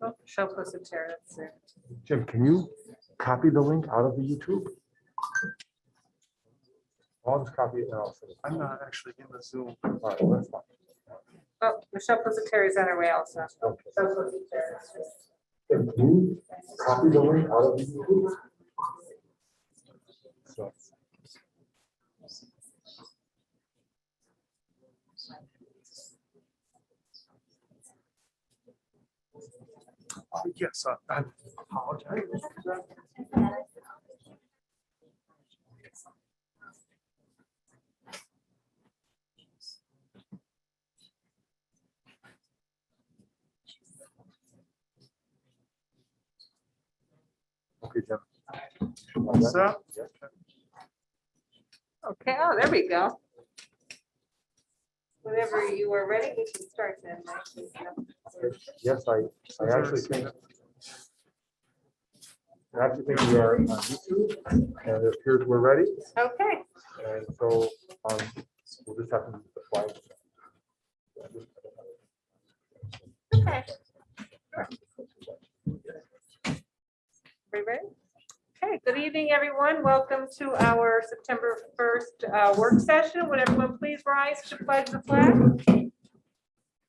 Oh, show posted chair. That's it. Jim, can you copy the link out of the YouTube? I'll just copy it now. I'm not actually in the Zoom. All right, well, that's fine. Oh, Michelle Positeri is on her way also. Okay. Michelle Positeri. Can you copy the link out of the YouTube? So, Yes, I apologize. okay, Jim. What's that? Okay, oh, there we go. Whenever you are ready, we can start then. Yes, I actually think we are on YouTube, and it appears we're ready. Okay, And so we'll just have to use the slide. okay. We ready? Okay, good evening, everyone. Welcome to our September 1st work session. Would everyone please rise to pledge the flag?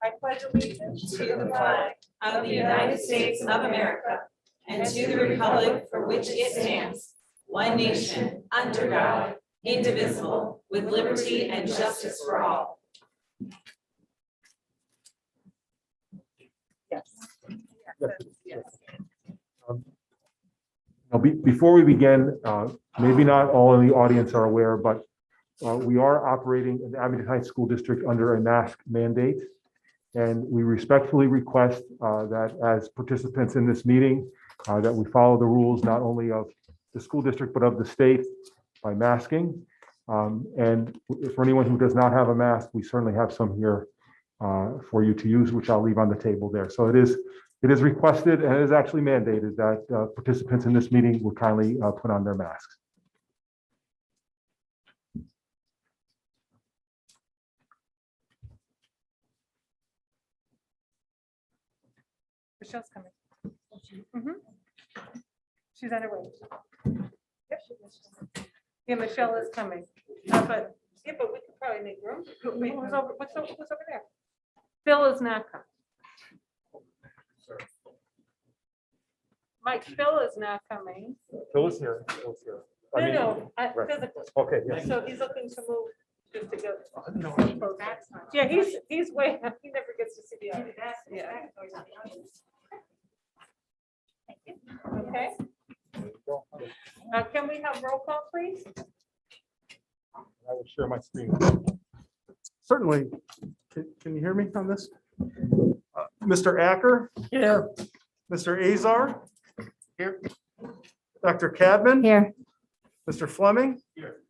I pledge allegiance To the flag of the United States of America and to the republic for which it stands, one nation, under God, indivisible, with liberty and justice for all. Yes. Yes. Now, before we begin, maybe not all in the audience are aware, but we are operating in the Abington Heights School District under a mask mandate. And we respectfully request that as participants in this meeting, that we follow the rules not only of the school district, but of the state by masking. And for anyone who does not have a mask, we certainly have some here for you to use, which I'll leave on the table there. So it is requested and it is actually mandated that participants in this meeting will kindly put on their masks. Michelle's coming. Mhm. She's on her way. Yep, she is. Yeah, Michelle is coming. But we could probably make room. What's over there? Phil is not coming. Mike, Phil is not coming. Phil is here. Phil's here. I mean, No, right. physically. Okay, yes. So he's looking to move just to go. Yeah, he's way, he never gets to see the audience. Yeah. Okay, can we have roll call, please? I will share my screen. Certainly. Can you hear me on this? Mr. Acker? Here. Mr. Azar? Here. Dr. Cadman? Here. Mr. Fleming? Here.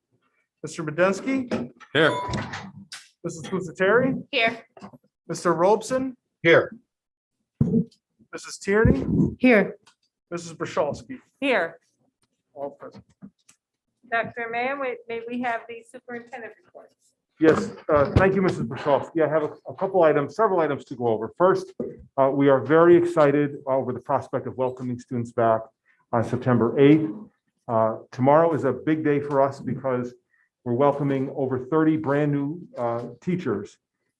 Mr. Medensky? Here. Mrs. Pusateri? Here. Mr. Robeson? Here. Mrs. Tierney? Here. Mrs. Brashalski? Here. All present. Dr. Mann, may we have the superintendent reports? Yes, thank you, Mrs. Brashalski. I have a couple items, several items to go over. First, we are very excited over the prospect of welcoming students back on September 8th. Tomorrow is a big day for us because we're welcoming over 30 brand new teachers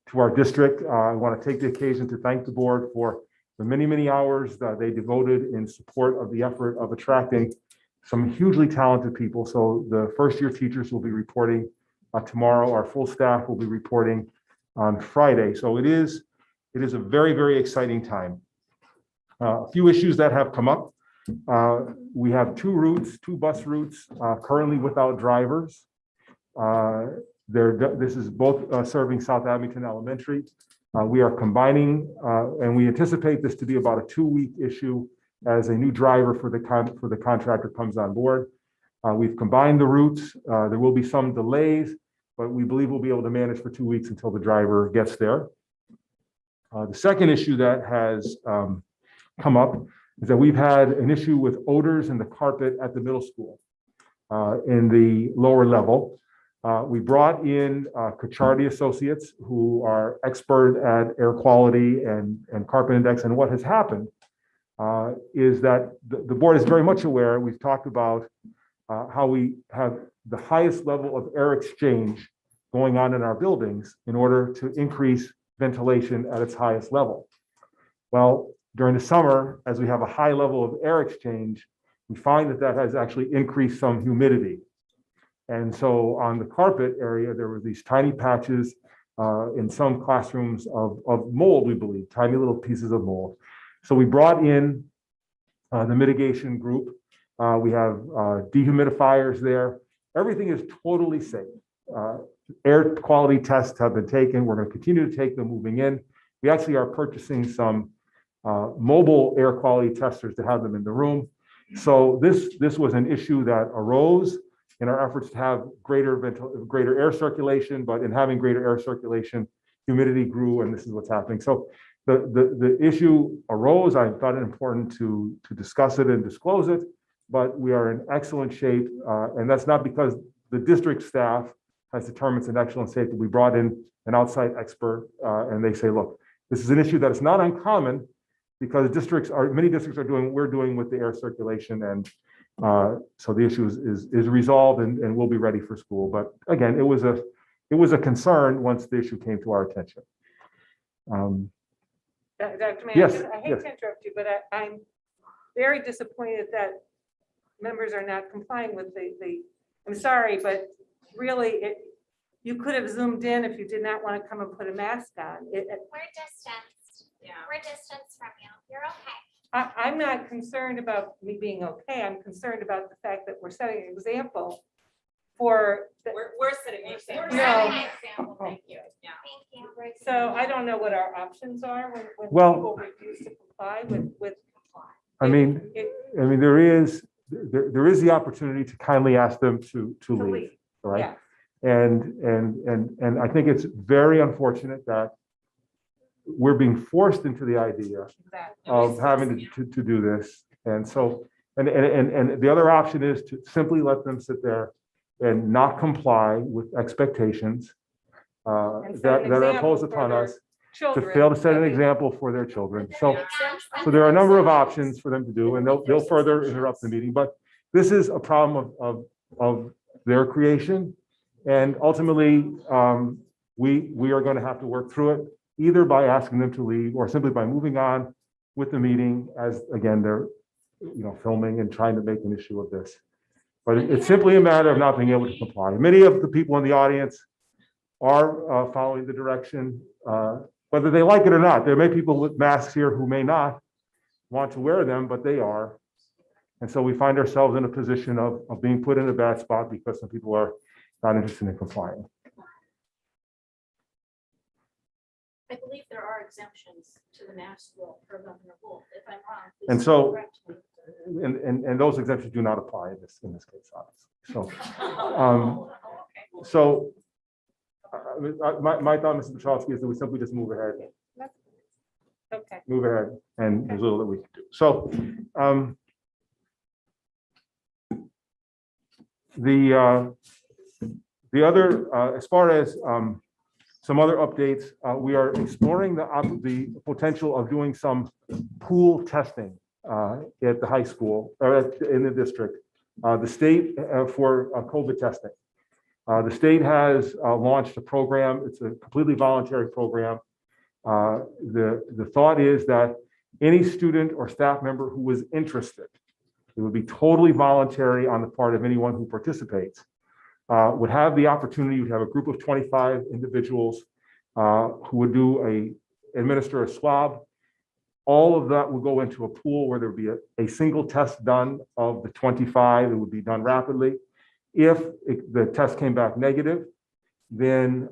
to our district. I want to take the occasion to thank the board for the many, many hours that they devoted in support of the effort of attracting some hugely talented people. So the first year teachers will be reporting tomorrow. Our full staff will be reporting on Friday. So it is a very, very exciting time. A few issues that have come up. We have two bus routes currently without drivers. This is both serving South Abington Elementary. We are combining, and we anticipate this to be about a 2-week issue as a new driver for the contractor comes on board. We've combined the routes. There will be some delays, but we believe we'll be able to manage for 2 weeks until the driver gets there. The second issue that has come up is that we've had an issue with odors in the carpet at the middle school in the lower level. We brought in Cacciardi Associates, who are expert at air quality and carpet index. And what has happened is that the board is very much aware. We've talked about how we have the highest level of air exchange going on in our buildings in order to increase ventilation at its highest level. Well, during the summer, as we have a high level of air exchange, we find that that has actually increased some humidity. And so on the carpet area, there were these tiny patches in some classrooms of mold, we believe, tiny little pieces of mold. So we brought in the mitigation group. We have dehumidifiers there. Everything is totally safe. Air quality tests have been taken. We're going to continue to take them moving in. We actually are purchasing some mobile air quality testers to have them in the room. So this was an issue that arose in our efforts to have greater air circulation, but in having greater air circulation, humidity grew, and this is what's happening. So the issue arose. I thought it important to discuss it and disclose it, but we are in excellent shape, and that's not because the district staff has determined it's in excellent shape. We brought in an outside expert, and they say, look, this is an issue that is not uncommon because many districts are doing what we're doing with the air circulation, and so the issue is resolved and we'll be ready for school. But again, it was a concern once the issue came to our attention. Dr. Mann, Yes, I hate yes. to interrupt you, but I'm very disappointed that members are not complying with I'm sorry, but really, you could have zoomed in if you did not want to come and put a mask on. We're distanced. Yeah. We're distanced from you. You're okay. I'm not concerned about me being okay. I'm concerned about the fact that we're setting an example for, We're setting an example. We're No. setting an example. Thank you. Yeah. Thank you. so I don't know what our options are when Well- people refuse to comply with. I mean, it- there is the opportunity to kindly ask them to leave, right? Yeah. And I think it's very unfortunate that we're being forced into the idea Exactly. of having to do this. And so, and the other option is to simply let them sit there and not comply with expectations And set that an are example imposed for upon their us, to children. fail to set an I mean, example for their children. So, Yeah. so there are a number of options for them to do, and they'll further interrupt the meeting. But this is a problem of their creation. And ultimately, we are going to have to work through it, either by asking them to leave or simply by moving on with the meeting as, again, they're filming and trying to make an issue of this. But it's simply a matter of not being able to comply. Many of the people in the audience are following the direction, whether they like it or not. There may be people with masks here who may not want to wear them, but they are. And so we find ourselves in a position of being put in a bad spot because some people are not interested in complying. I believe there are exemptions to the mask rule per Governor Wolf. If I'm wrong, please And so- correct me. And those exemptions do not apply in this case, obviously. So, Okay. so my thought, Mr. Petrowski, is that we simply just move ahead, Okay. and there's little that we can do. So, the other, as far as some other updates, we are exploring the potential of doing some pool testing at the high school or in the district. The state for COVID testing. The state has launched a program. It's a completely voluntary program. The thought is that any student or staff member who is interested, it would be totally voluntary on the part of anyone who participates, would have the opportunity to have a group of 25 individuals who would administer a swab. All of that would go into a pool where there would be a single test done of the 25. It would be done rapidly. If the test came back negative, then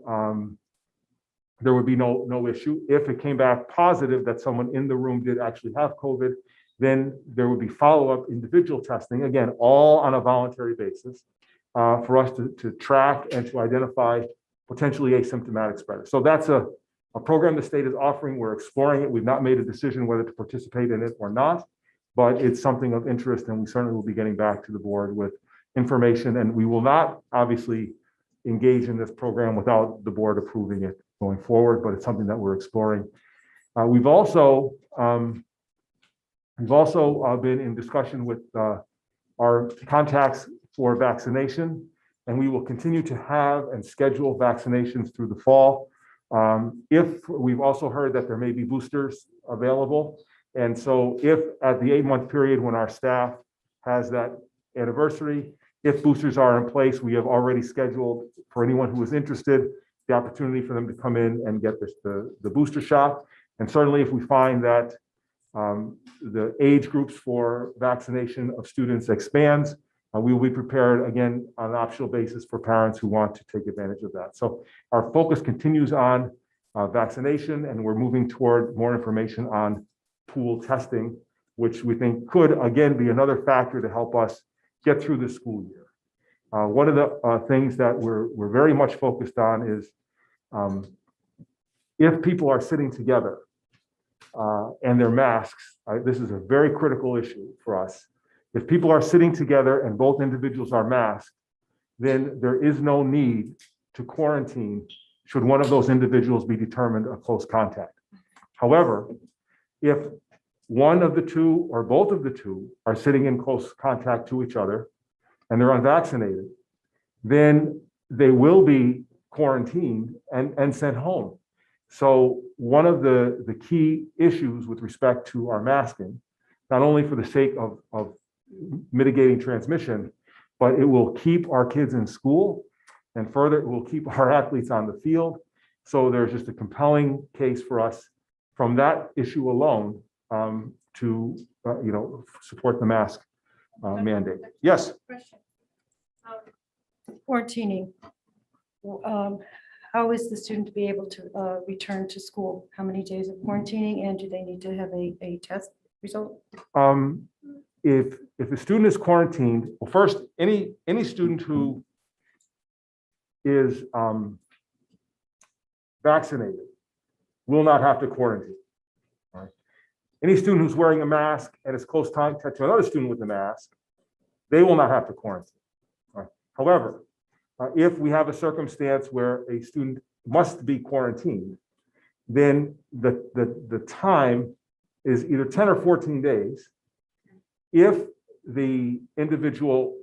there would be no issue. If it came back positive that someone in the room did actually have COVID, then there would be follow-up individual testing, again, all on a voluntary basis, for us to track and to identify potentially asymptomatic spreaders. So that's a program the state is offering. We're exploring it. We've not made a decision whether to participate in it or not, but it's something of interest, and we certainly will be getting back to the board with information. And we will not obviously engage in this program without the board approving it going forward, but it's something that we're exploring. We've also been in discussion with our contacts for vaccination, and we will continue to have and schedule vaccinations through the fall. If we've also heard that there may be boosters available. And so if at the 8-month period when our staff has that anniversary, if boosters are in place, we have already scheduled for anyone who is interested, the opportunity for them to come in and get the booster shot. And certainly if we find that the age groups for vaccination of students expands, we will be prepared again on an optional basis for parents who want to take advantage of that. So our focus continues on vaccination, and we're moving toward more information on pool testing, which we think could again be another factor to help us get through the school year. One of the things that we're very much focused on is if people are sitting together and their masks, this is a very critical issue for us. If people are sitting together and both individuals are masked, then there is no need to quarantine should one of those individuals be determined a close contact. However, if one of the two or both of the two are sitting in close contact to each other and they're unvaccinated, then they will be quarantined and sent home. So one of the key issues with respect to our masking, not only for the sake of mitigating transmission, but it will keep our kids in school, and further, it will keep our athletes on the field. So there's just a compelling case for us from that issue alone to support the mask mandate. Yes. Question. Quarantining. How is the student to be able to return to school? How many days of quarantining, and do they need to have a test result? If the student is quarantined, well, first, any student who is vaccinated will not have to quarantine. Right? Any student who's wearing a mask and is close contact to another student with a mask, they will not have to quarantine. Right? However, if we have a circumstance where a student must be quarantined, then the time is either 10 or 14 days. If the individual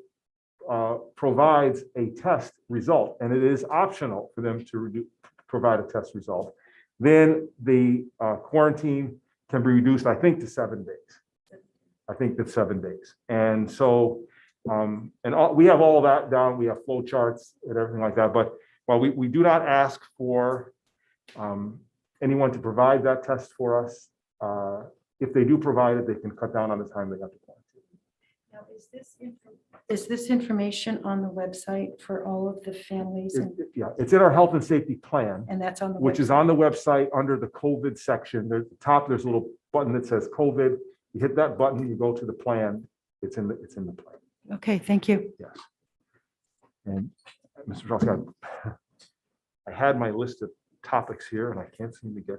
provides a test result, and it is optional for them to provide a test result, then the quarantine can be reduced, I think, to 7 days. I think that's 7 days. And so, we have all of that down. We have flow charts and everything like that. But while we do not ask for anyone to provide that test for us, if they do provide it, they can cut down on the time they have to quarantine. Now, is this information on the website for all of the families? Yeah, it's in our health and safety plan, And that's on the which is on the website under the COVID section. There's the top, there's a little button that says COVID. You hit that button, you go to the plan. It's in the plan. Okay, thank you. Yes. And Mr. Charles, I had my list of topics here and I can't seem to get.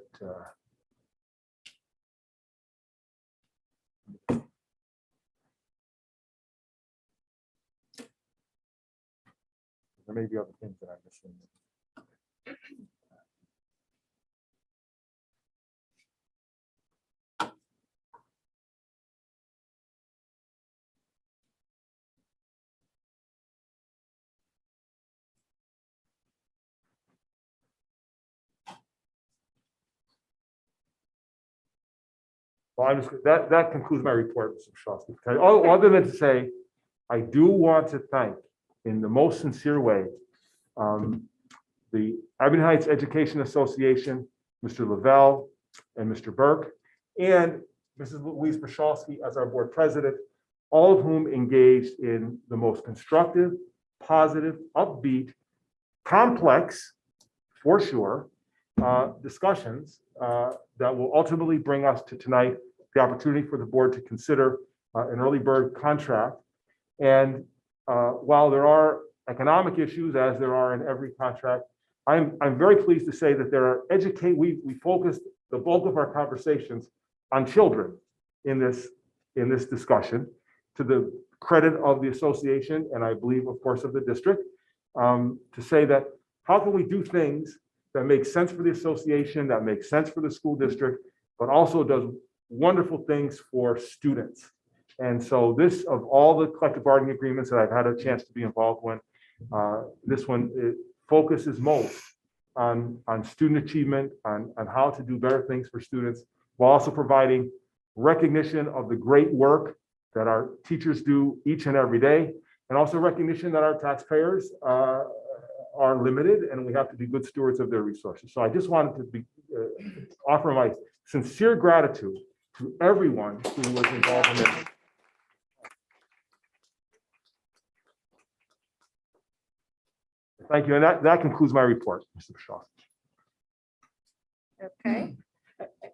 There may be other things that I'm missing. Well, that concludes my report, Mr. Shosky. Other than to say, I do want to thank, in the most sincere way, the Abington Heights Education Association, Mr. Lavelle and Mr. Burke, and Mrs. Louise Brashalski as our board president, all of whom engaged in the most constructive, positive, upbeat, complex, for sure, discussions that will ultimately bring us to tonight, the opportunity for the board to consider an early bird contract. And while there are economic issues, as there are in every contract, I'm very pleased to say that there are we focused the bulk of our conversations on children in this discussion, to the credit of the association, and I believe, of course, of the district. to say that how can we do things that make sense for the association, that make sense for the school district, but also does wonderful things for students. And so this, of all the collective bargaining agreements that I've had a chance to be involved with, this one focuses most on student achievement, on how to do better things for students, while also providing recognition of the great work that our teachers do each and every day, and also recognition that our taxpayers are limited and we have to be good stewards of their resources. So I just wanted to offer my sincere gratitude to everyone who was involved in this. Thank you. And that concludes my report, Mr. Shaw. Okay.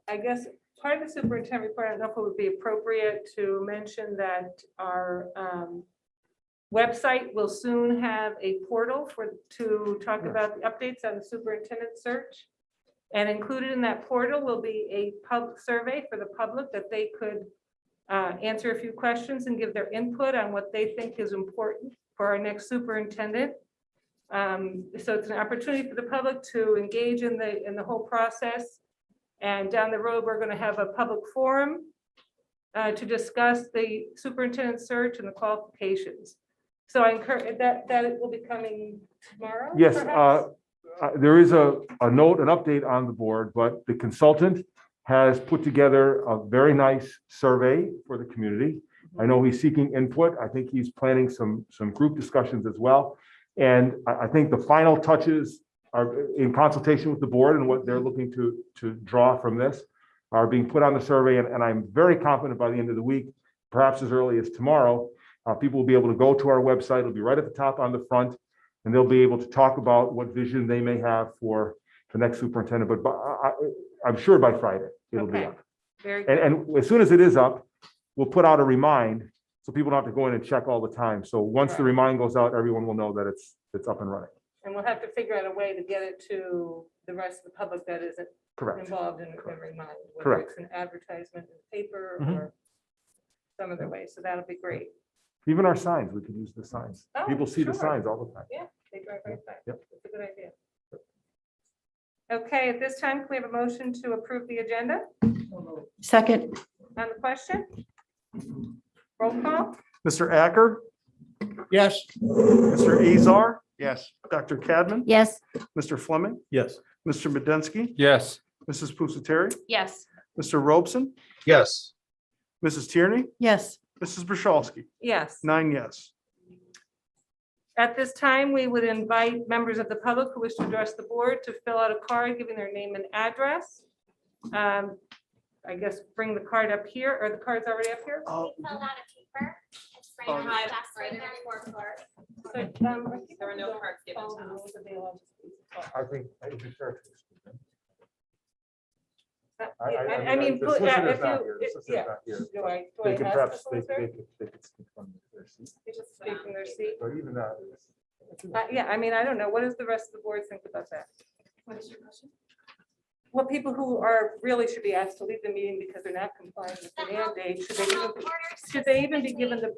I guess part of the superintendent report, I don't know if it would be appropriate to mention that our website will soon have a portal to talk about the updates on the superintendent search. And included in that portal will be a public survey for the public that they could answer a few questions and give their input on what they think is important for our next superintendent. So it's an opportunity for the public to engage in the whole process. And down the road, we're going to have a public forum to discuss the superintendent search and the qualifications. So I encourage that it will be coming tomorrow. Yes, perhaps? there is a note, an update on the board, but the consultant has put together a very nice survey for the community. I know he's seeking input. I think he's planning some group discussions as well. And I think the final touches are in consultation with the board, and what they're looking to draw from this are being put on the survey. And I'm very confident by the end of the week, perhaps as early as tomorrow, people will be able to go to our website. It'll be right at the top on the front, and they'll be able to talk about what vision they may have for the next superintendent. But I'm sure by Friday, it'll be Okay. up. Very good. And as soon as it is up, we'll put out a remind, so people don't have to go in and check all the time. So once the remind goes out, everyone will know that it's up and running. And we'll have to figure out a way to get it to the rest of the public that isn't Correct. involved in Correct. every month, whether Correct. it's an advertisement in the paper Mhm. or some other way. So that'll be great. Even our signs, we can use the signs. Oh, People see the sure. signs all the time. Yeah, they drive right by. Yep. That's a good idea. Okay, at this time, can we have a motion to approve the agenda Second, on the question? Roll call? Mr. Acker, Yes. Mr. Azar, Yes. Dr. Cadman, yes. Mr. Fleming, Yes. Mr. Medensky, Yes. Mrs. Pusateri, Yes. Mr. Robeson, Yes. Mrs. Tierney, Yes. Mrs. Brashalski, Yes. 9 yes. At this time, we would invite members of the public who wish to address the board to fill out a card giving their name and address. I guess bring the card up here, or the card's already up here? Oh, We fill out a paper. It's right Oh, on the yeah. desk right there for clerk. So, There were no cards given to us. I think it would be fair to the student. I mean, the put- yeah, solicitor's if not you- here. The it- solicitor's yeah. not here. Do I They could ask perhaps, the they solicitor? could speak from their seat, You just speak from their seat. but even that is. Yeah, I mean, I don't know. What does the rest of the board think about that? What is your question? Well, people who are, really should be asked to leave the meeting because they're not complying with the The health- mandate, the health orders should they even be specifically given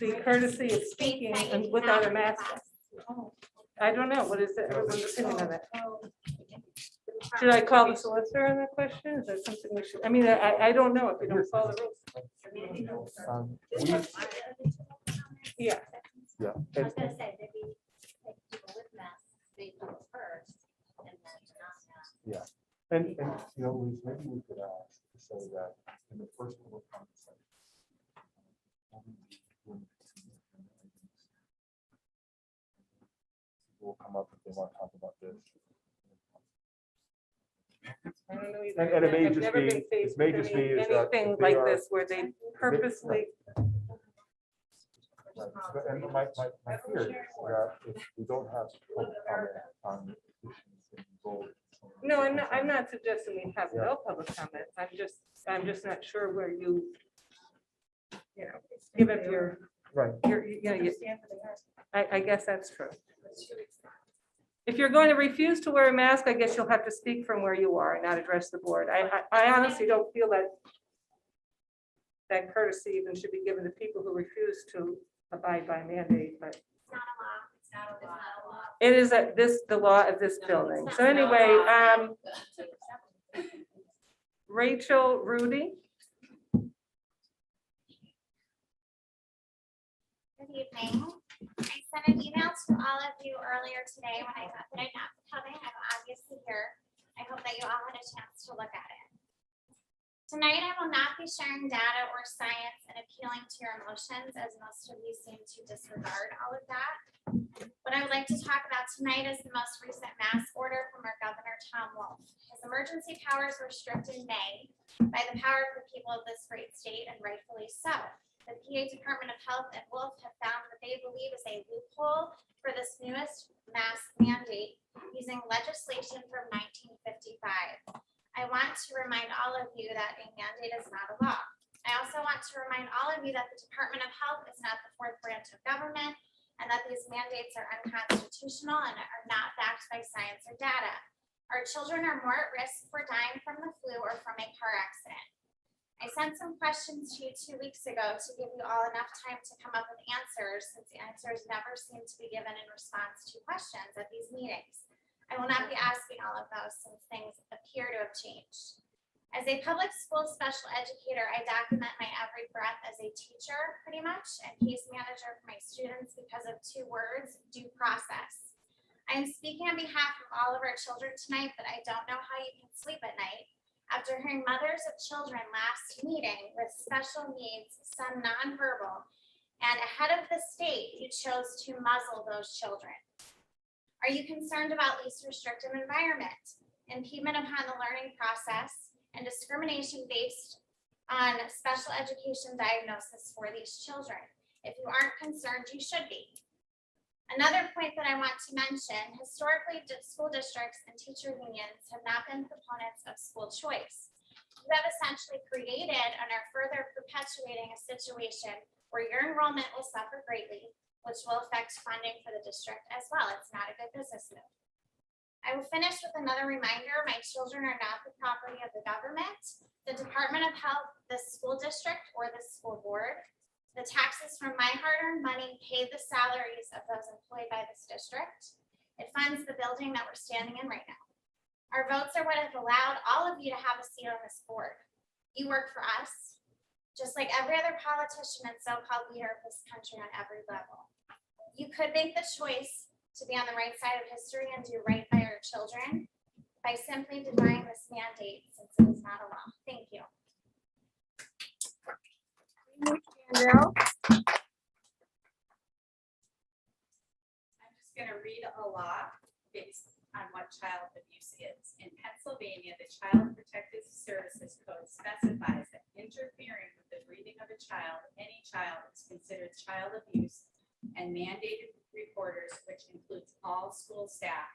the courtesy of speaking and without a mask? on? I don't know. What is everyone's opinion on that? Should I call the solicitor on that question? Is that something we should, I mean, I don't know if you don't follow the rules. Yeah, Yeah. I was gonna say, maybe take people with masks, they do it first, and then not masks. And, you know, Louise, maybe we could ask to say that in the first public conversation. Will come up if they want to talk about this. I don't know either. And it may I've just never be- been faced it may with just be is that anything if they like are- this where they purposely, Right. And my fear is that if we don't have public comment on issues in bold. no, I'm not suggesting we have no public comment. I'm just not sure where you know, give up Right. I guess that's true. If you're going to refuse to wear a mask, I guess you'll have to speak from where you are and not address the board. I honestly don't feel that courtesy even should be given to people who refuse to abide by mandate, but It's not a law, it's not a law. It is the law of this building. So anyway, Rachel Rudy. Good evening. I sent an email to all of you earlier today when I thought that I'd not be coming. I'm obviously here. I hope that you all had a chance to look at it. Tonight, I will not be sharing data or science and appealing to your emotions, as most of you seem to disregard all of that. What I would like to talk about tonight is the most recent mask order from our Governor Tom Wolf. His emergency powers were stripped in May by the power of the people of this great state, and rightfully so. The PA Department of Health and Wolf have found what they believe is a loophole for this newest mask mandate using legislation from 1955. I want to remind all of you that a mandate is not a law. I also want to remind all of you that the Department of Health is not the fourth branch of government, and that these mandates are unconstitutional and are not backed by science or data. Our children are more at risk for dying from the flu or from a car accident. I sent some questions to you 2 weeks ago to give you all enough time to come up with answers, since answers never seem to be given in response to questions at these meetings. I will not be asking all of those since things appear to have changed. As a public school special educator, I document my every breath as a teacher, pretty much, and case manager for my students because of 2 words: due process. I am speaking on behalf of all of our children tonight, but I don't know how you can sleep at night after hearing mothers of children last meeting with special needs, some nonverbal, and ahead of the state, you chose to muzzle those children. Are you concerned about least restrictive environment, impediment upon the learning process, and discrimination based on special education diagnosis for these children? If you aren't concerned, you should be. Another point that I want to mention, historically, school districts and teacher unions have not been proponents of school choice. You have essentially created and are further perpetuating a situation where your enrollment will suffer greatly, which will affect funding for the district as well. It's not a good business move. I will finish with another reminder: my children are not the property of the government, the Department of Health, the school district, or the school board. The taxes from my hard-earned money pay the salaries of those employed by this district. It funds the building that we're standing in right now. Our votes are what have allowed all of you to have a seat on this board. You work for us, just like every other politician and so-called leader of this country on every level. You could make the choice to be on the right side of history and do right by our children by simply denying this mandate, since it is not a law. Thank you. I'm just going to read a law based on what child abuse is. In Pennsylvania, the Child Protective Services Code specifies that interfering with the breathing of a child, any child, is considered child abuse, and mandated reporters, which includes all school staff,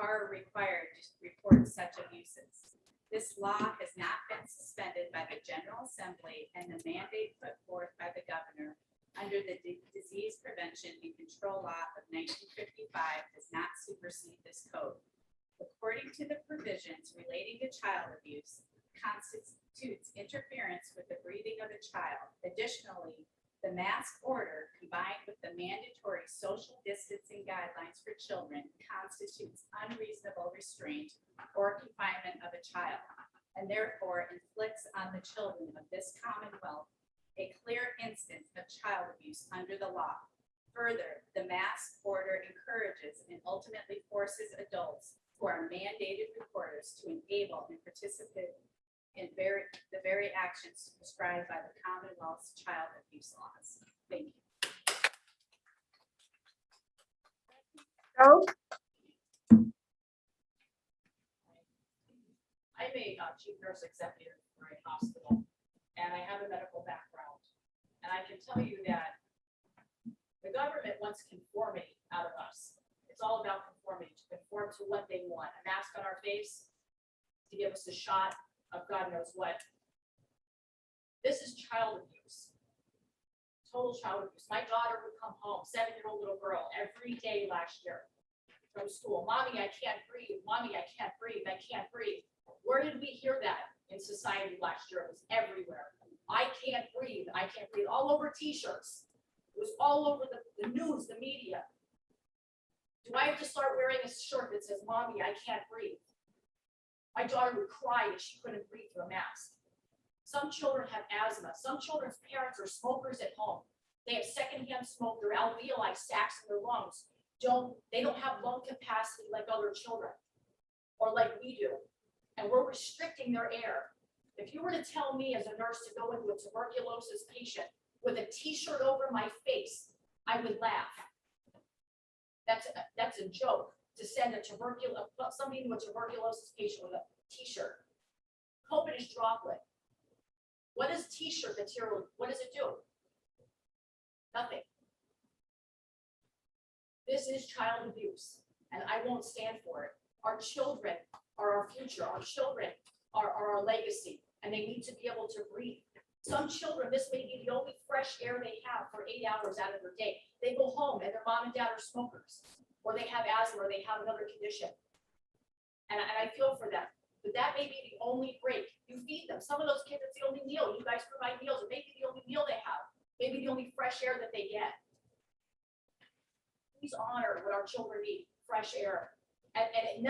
are required to report such abuses. This law has not been suspended by the General Assembly, and the mandate put forth by the governor under the Disease Prevention and Control Law of 1955 does not supersede this code. According to the provisions relating to child abuse, constitutes interference with the breathing of a child. Additionally, the mask order, combined with the mandatory social distancing guidelines for children, constitutes unreasonable restraint or confinement of a child, and therefore inflicts on the children of this Commonwealth a clear instance of child abuse under the law. Further, the mask order encourages and ultimately forces adults who are mandated reporters to enable and participate in the very actions prescribed by the Commonwealth's child abuse laws. Thank you. I'm a chief nurse executive for a hospital, and I have a medical background. And I can tell you that the government wants conformity out of us. It's all about conformity, to conform to what they want. A mask on our face to give us a shot of God knows what. This is child abuse. Total child abuse. My daughter would come home, 7-year-old little girl, every day last year from school. Mommy, I can't breathe. Mommy, I can't breathe. I can't breathe. Where did we hear that in society last year? It was everywhere. I can't breathe. I can't breathe. All over t-shirts. It was all over the news, the media. Do I have to start wearing a shirt that says, "Mommy, I can't breathe"? My daughter would cry if she couldn't breathe through a mask. Some children have asthma. Some children's parents are smokers at home. They have secondhand smoke. Their alveoli, sacs in their lungs, they don't have lung capacity like other children or like we do. And we're restricting their air. If you were to tell me as a nurse to go into a tuberculosis patient with a t-shirt over my face, I would laugh. That's a joke to send somebody into a tuberculosis patient with a t-shirt. COVID is droplet. What is t-shirt material? What does it do? Nothing. This is child abuse, and I won't stand for it. Our children are our future. Our children are our legacy, and they need to be able to breathe. Some children, this may be the only fresh air they have for 8 hours out of their day. They go home and their mom and dad are smokers, or they have asthma, or they have another condition. And I feel for them, but that may be the only break. You feed them. Some of those kids, it's the only meal. You guys provide meals. It may be the only meal they have. Maybe the only fresh air that they get. Please honor what our children need, fresh air. And it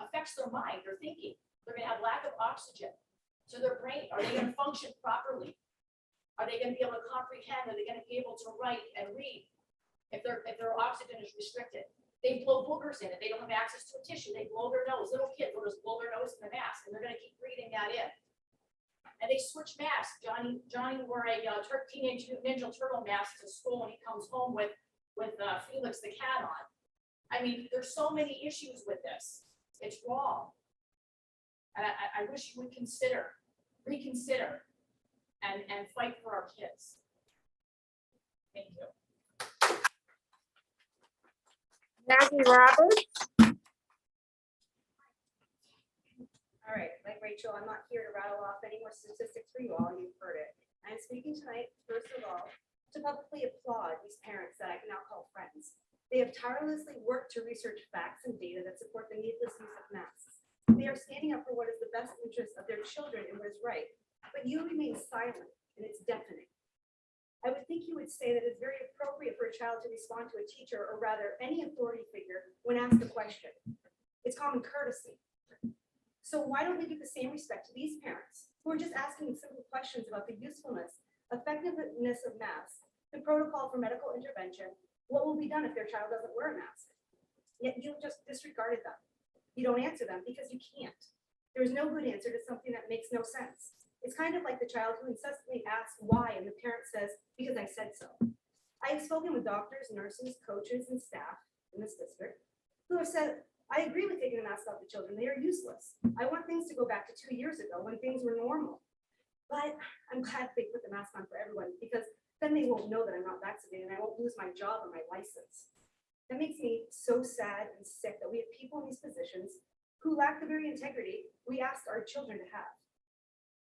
affects their mind, their thinking. They're gonna have lack of oxygen. So their brain, are they gonna function properly? Are they gonna be able to comprehend? Are they gonna be able to write and read if their oxygen is restricted? They blow boogers in it. They don't have access to a tissue. They blow their nose. Little kids will just blow their nose in the mask, and they're gonna keep breathing that in. And they switch masks. Johnny wore a Teenage Mutant Ninja Turtle mask to school when he comes home with Felix the cat on. I mean, there's so many issues with this. It's wrong. And I wish you would reconsider, and fight for our kids. Thank you. Maggie Roberts. All right, like Rachel, I'm not here to rattle off any more statistics for you all. You've heard it. I'm speaking tonight, first of all, to publicly applaud these parents that I can now call friends. They have tirelessly worked to research facts and data that support the needless use of masks. They are standing up for what is the best interest of their children and what is right. But you remain silent, and it's deafening. I would think you would say that it's very appropriate for a child to respond to a teacher, or rather any authority figure, when asked a question. It's common courtesy. So why don't we give the same respect to these parents who are just asking simple questions about the usefulness, effectiveness of masks, the protocol for medical intervention, what will be done if their child doesn't wear a mask? Yet you just disregarded them. You don't answer them because you can't. There's no good answer to something that makes no sense. It's kind of like the child who incessantly asks why, and the parent says, because I said so. I have spoken with doctors, nurses, coaches, and staff in this district who have said, I agree with taking the mask off the children. They are useless. I want things to go back to 2 years ago when things were normal. But I'm glad they put the mask on for everyone, because then they won't know that I'm not vaccinated and I won't lose my job or my license. That makes me so sad and sick that we have people in these positions who lack the very integrity we asked our children to have.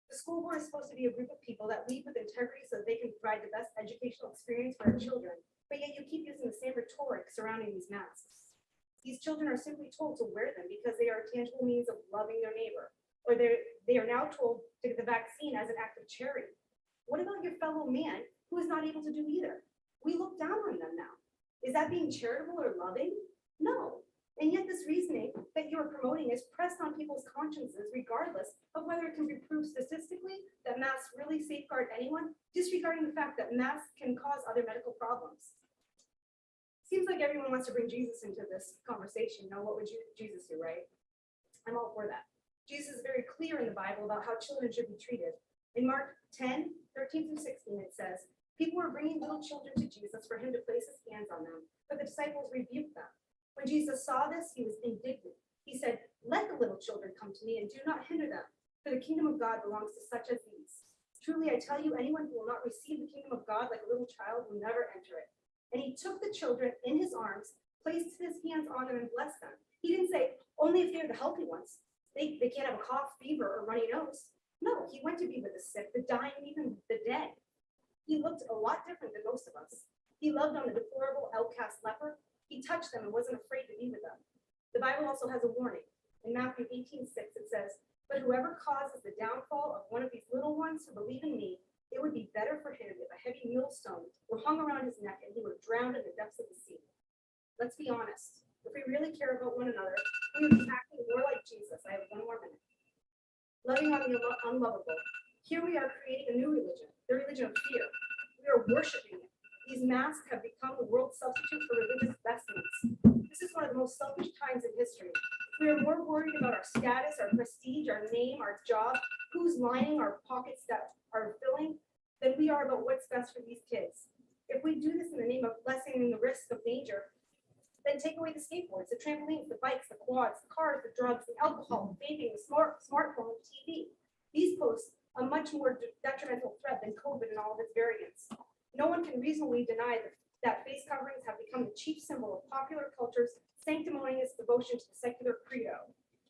The school board is supposed to be a group of people that lead with integrity so that they can provide the best educational experience for our children, but yet you keep using the same rhetoric surrounding these masks. These children are simply told to wear them because they are a tangible means of loving their neighbor, or they are now told to get the vaccine as an act of charity. What about your fellow man who is not able to do either? We look down on them now. Is that being charitable or loving? No. And yet this reasoning that you are promoting is pressed on people's consciences regardless of whether it can be proved statistically that masks really safeguard anyone, disregarding the fact that masks can cause other medical problems. Seems like everyone wants to bring Jesus into this conversation. Now, what would Jesus do, right? I'm all for that. Jesus is very clear in the Bible about how children should be treated. In Mark 10:13-16, it says, people were bringing little children to Jesus for him to place his hands on them, but the disciples rebuked them. When Jesus saw this, he was indignant. He said, let the little children come to me and do not hinder them, for the kingdom of God belongs to such as these. Truly, I tell you, anyone who will not receive the kingdom of God like a little child will never enter it. And he took the children in his arms, placed his hands on them, and blessed them. He didn't say, only if they're the healthy ones. They can't have a cough, fever, or runny nose. No, he went to be with the sick, the dying, and even the dead. He looked a lot different than most of us. He loved on the deplorable outcast leper. He touched them and wasn't afraid to be with them. The Bible also has a warning. In Matthew 18:6, it says, but whoever causes the downfall of one of these little ones who believe in me, it would be better for him if a heavy millstone were hung around his neck and he were drowned in the depths of the sea. Let's be honest. If we really care about one another, we would be acting more like Jesus. I have one more minute. Loving on the unlovable. Here we are creating a new religion, the religion of fear. We are worshiping it. These masks have become the world substitute for religious vestments. This is one of the most selfish times in history. We are more worried about our status, our prestige, our name, our job, who's lining our pockets that are filling, than we are about what's best for these kids. If we do this in the name of lessening the risk of danger, then take away the skateboards, the trampolines, the bikes, the quads, the cars, the drugs, the alcohol, the vaping, the smartphone, the TV. These pose a much more detrimental threat than COVID and all of its variants. No one can reasonably deny that face coverings have become the chief symbol of popular culture's sanctimonious devotion to the secular credo.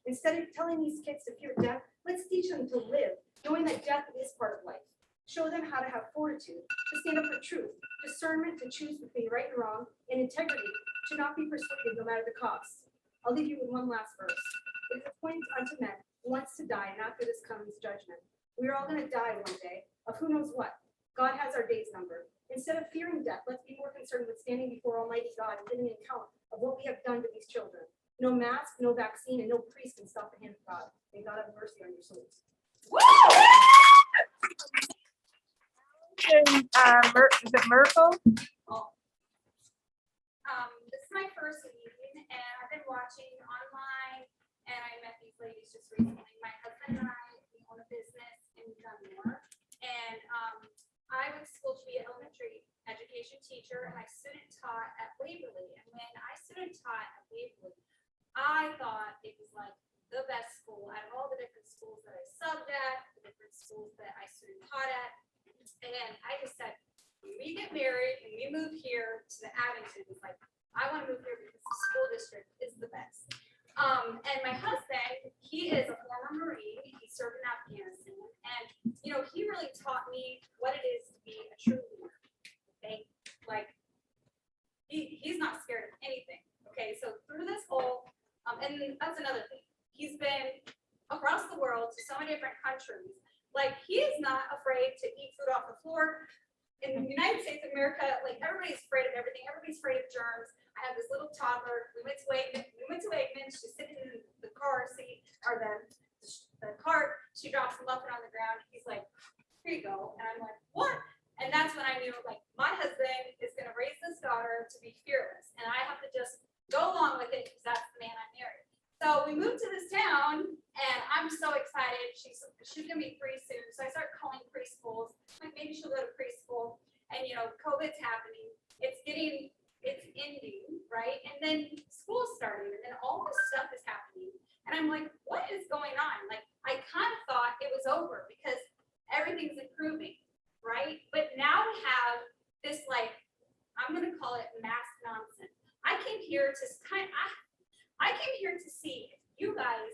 Instead of telling these kids to fear death, let's teach them to live, knowing that death is part of life. Show them how to have fortitude, to stand up for truth, discernment to choose between right and wrong, and integrity to not be persuaded no matter the cost. I'll leave you with one last verse. It is appointed unto men once to die, and after this comes judgment. We are all going to die one day of who knows what. God has our days numbered. Instead of fearing death, let's be more concerned with standing before Almighty God and giving an account of what we have done to these children. No mask, no vaccine, and no priest can stop the hand of God. May God have mercy on your souls. Is it Myrtle? This is my first meeting, and I've been watching online, and I met these ladies just recently. My husband and I, we own a business in Dunmore, and I went to school to be an elementary education teacher, and I student taught at Waverly. And when I student taught at Waverly, I thought it was like the best school out of all the different schools that I subbed at, the different schools that I student taught at. And I just said, when we get married and we move here to the Abington, it's like, I want to move here because the school district is the best. And my husband, he is a former Marine. He served in Afghanistan. And, you know, he really taught me what it is to be a true leader. Okay. Like, he's not scared of anything. Okay. So through this whole, and that's another thing. He's been across the world to so many different countries. Like, he is not afraid to eat food off the floor. In the United States of America, like, everybody's afraid of everything. Everybody's afraid of germs. I have this little toddler. We went to Wegmans. She's sitting in the car seat or the cart. She drops a muffin on the ground. He's like, "Here you go." And I'm like, "What?" And that's when I knew, like, my husband is going to raise this daughter to be fearless, and I have to just go along with it because that's the man I married. So we moved to this town, and I'm so excited. She's gonna be 3 soon. So I start calling preschools. Like, maybe she'll go to preschool. And you know, COVID's happening. It's ending, right? And then school's starting, and then all this stuff is happening. And I'm like, what is going on? Like, I kind of thought it was over because everything's improving, right? But now we have this, like, I'm gonna call it mass nonsense. I came here to see if you guys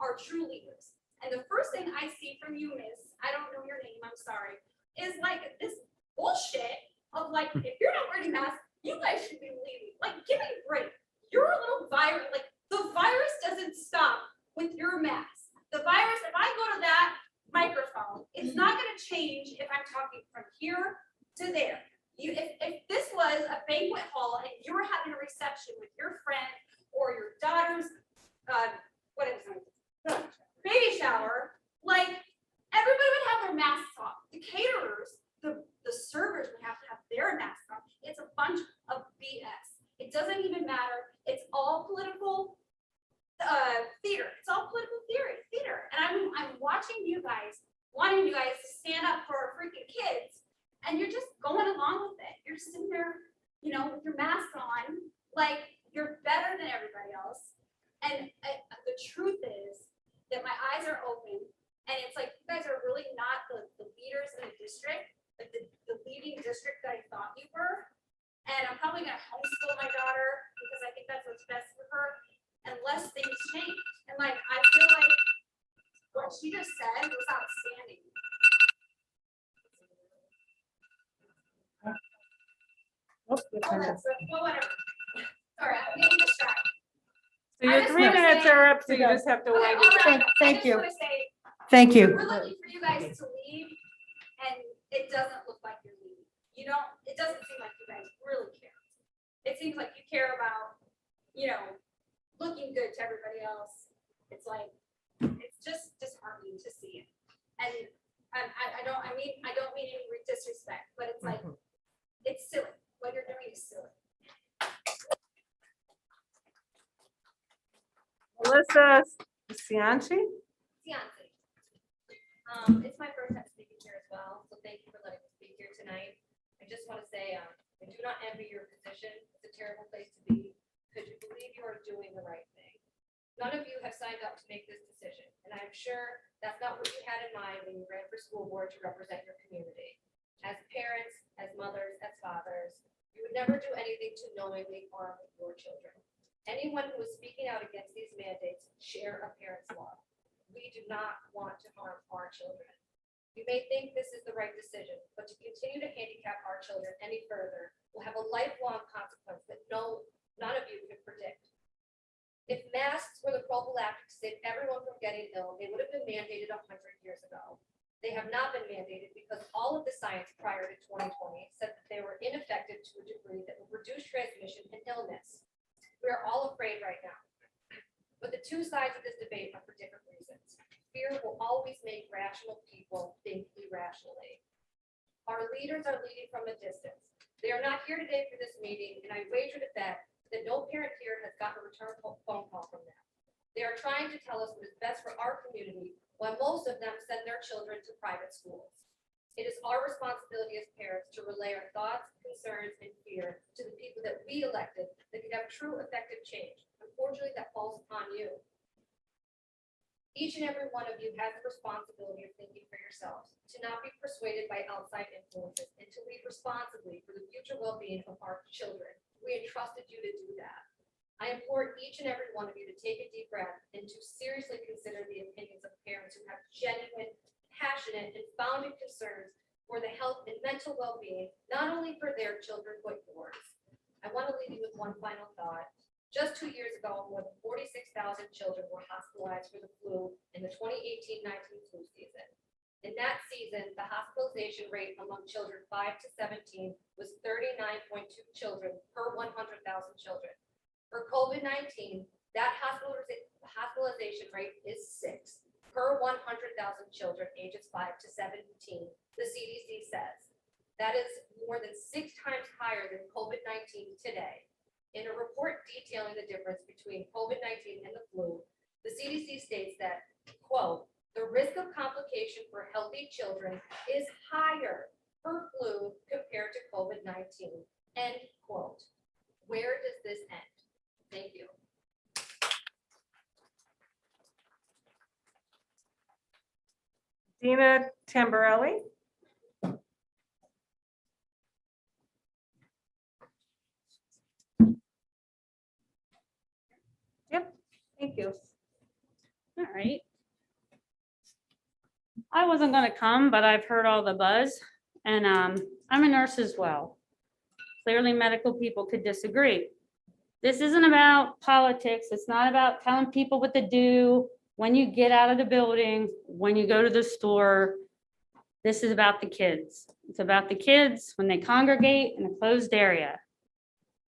are true leaders. And the first thing I see from you, miss, I don't know your name, I'm sorry, is like this bullshit of like, if you're not wearing masks, you guys should be leaving. Like, give me a break. You're a little virus, like the virus doesn't stop with your mask. The virus, if I go to that microphone, it's not gonna change if I'm talking from here to there. If this was a banquet hall and you were having a reception with your friend or your daughter's, baby shower, like, everybody would have their masks on. The caterers, the servers would have to have their masks on. It's a bunch of BS. It doesn't even matter. It's all political theater. It's all political theater. And I'm watching you guys, wanting you guys to stand up for our freaking kids, and you're just going along with it. You're sitting there, you know, with your mask on, like you're better than everybody else. And the truth is that my eyes are open, and it's like, you guys are really not the leaders in the district, like the leading district that I thought you were. And I'm probably gonna homeschool my daughter because I think that's what's best for her, unless things change. And like, I feel like what she just said was outstanding. Well, whatever. All right, I'm getting distracted. So your 3 minutes are up, so you just have to wait. Thank you. Thank you. We're looking for you guys to leave, and it doesn't look like you're leaving. You don't, it doesn't seem like you guys really care. It seems like you care about looking good to everybody else. It's like, it's just disheartening to see it. And I don't mean any disrespect, but it's like, it's silly. What you're doing is silly. Melissa Cianci? Fiance. It's my first time speaking here as well, so thank you for letting me speak here tonight. I just want to say, I do not envy your position. It's a terrible place to be because you believe you are doing the right thing. None of you have signed up to make this decision, and I'm sure that's not what you had in mind when you ran for school board to represent your community. As parents, as mothers, as fathers, you would never do anything to knowingly harm your children. Anyone who is speaking out against these mandates share a parent's love. We do not want to harm our children. You may think this is the right decision, but to continue to handicap our children any further will have a lifelong consequence that none of you can predict. If masks were the prophylactic to save everyone from getting ill, they would have been mandated 100 years ago. They have not been mandated because all of the science prior to 2020 said that they were ineffective to a degree that would reduce transmission and illness. We are all afraid right now. But the two sides of this debate are for different reasons. Fear will always make rational people think irrationally. Our leaders are leading from a distance. They are not here today for this meeting, and I wager to bet that no parent here has gotten a return phone call from them. They are trying to tell us what is best for our community, while most of them send their children to private schools. It is our responsibility as parents to relay our thoughts, concerns, and fear to the people that we elected that can have true effective change. Unfortunately, that falls upon you. Each and every one of you has the responsibility of thinking for yourselves, to not be persuaded by outside influences, and to lead responsibly for the future well-being of our children. We entrusted you to do that. I implore each and every one of you to take a deep breath and to seriously consider the opinions of parents who have genuine, passionate, and founded concerns for the health and mental well-being, not only for their children, but yours. I want to leave you with one final thought. Just 2 years ago, more than 46,000 children were hospitalized for the flu in the 2018-19 flu season. In that season, the hospitalization rate among children 5 to 17 was 39.2 children per 100,000 children. For COVID-19, that hospitalization rate is 6 per 100,000 children ages 5 to 17, the CDC says. That is more than 6 times higher than COVID-19 today. In a report detailing the difference between COVID-19 and the flu, the CDC states that, quote, the risk of complication for healthy children is higher for flu compared to COVID-19, end quote. Where does this end? Thank you. Dina Tamborelli? Yep, thank you. All right. I wasn't gonna come, but I've heard all the buzz, and I'm a nurse as well. Clearly, medical people could disagree. This isn't about politics. It's not about telling people what to do when you get out of the building, when you go to the store. This is about the kids. It's about the kids when they congregate in a closed area.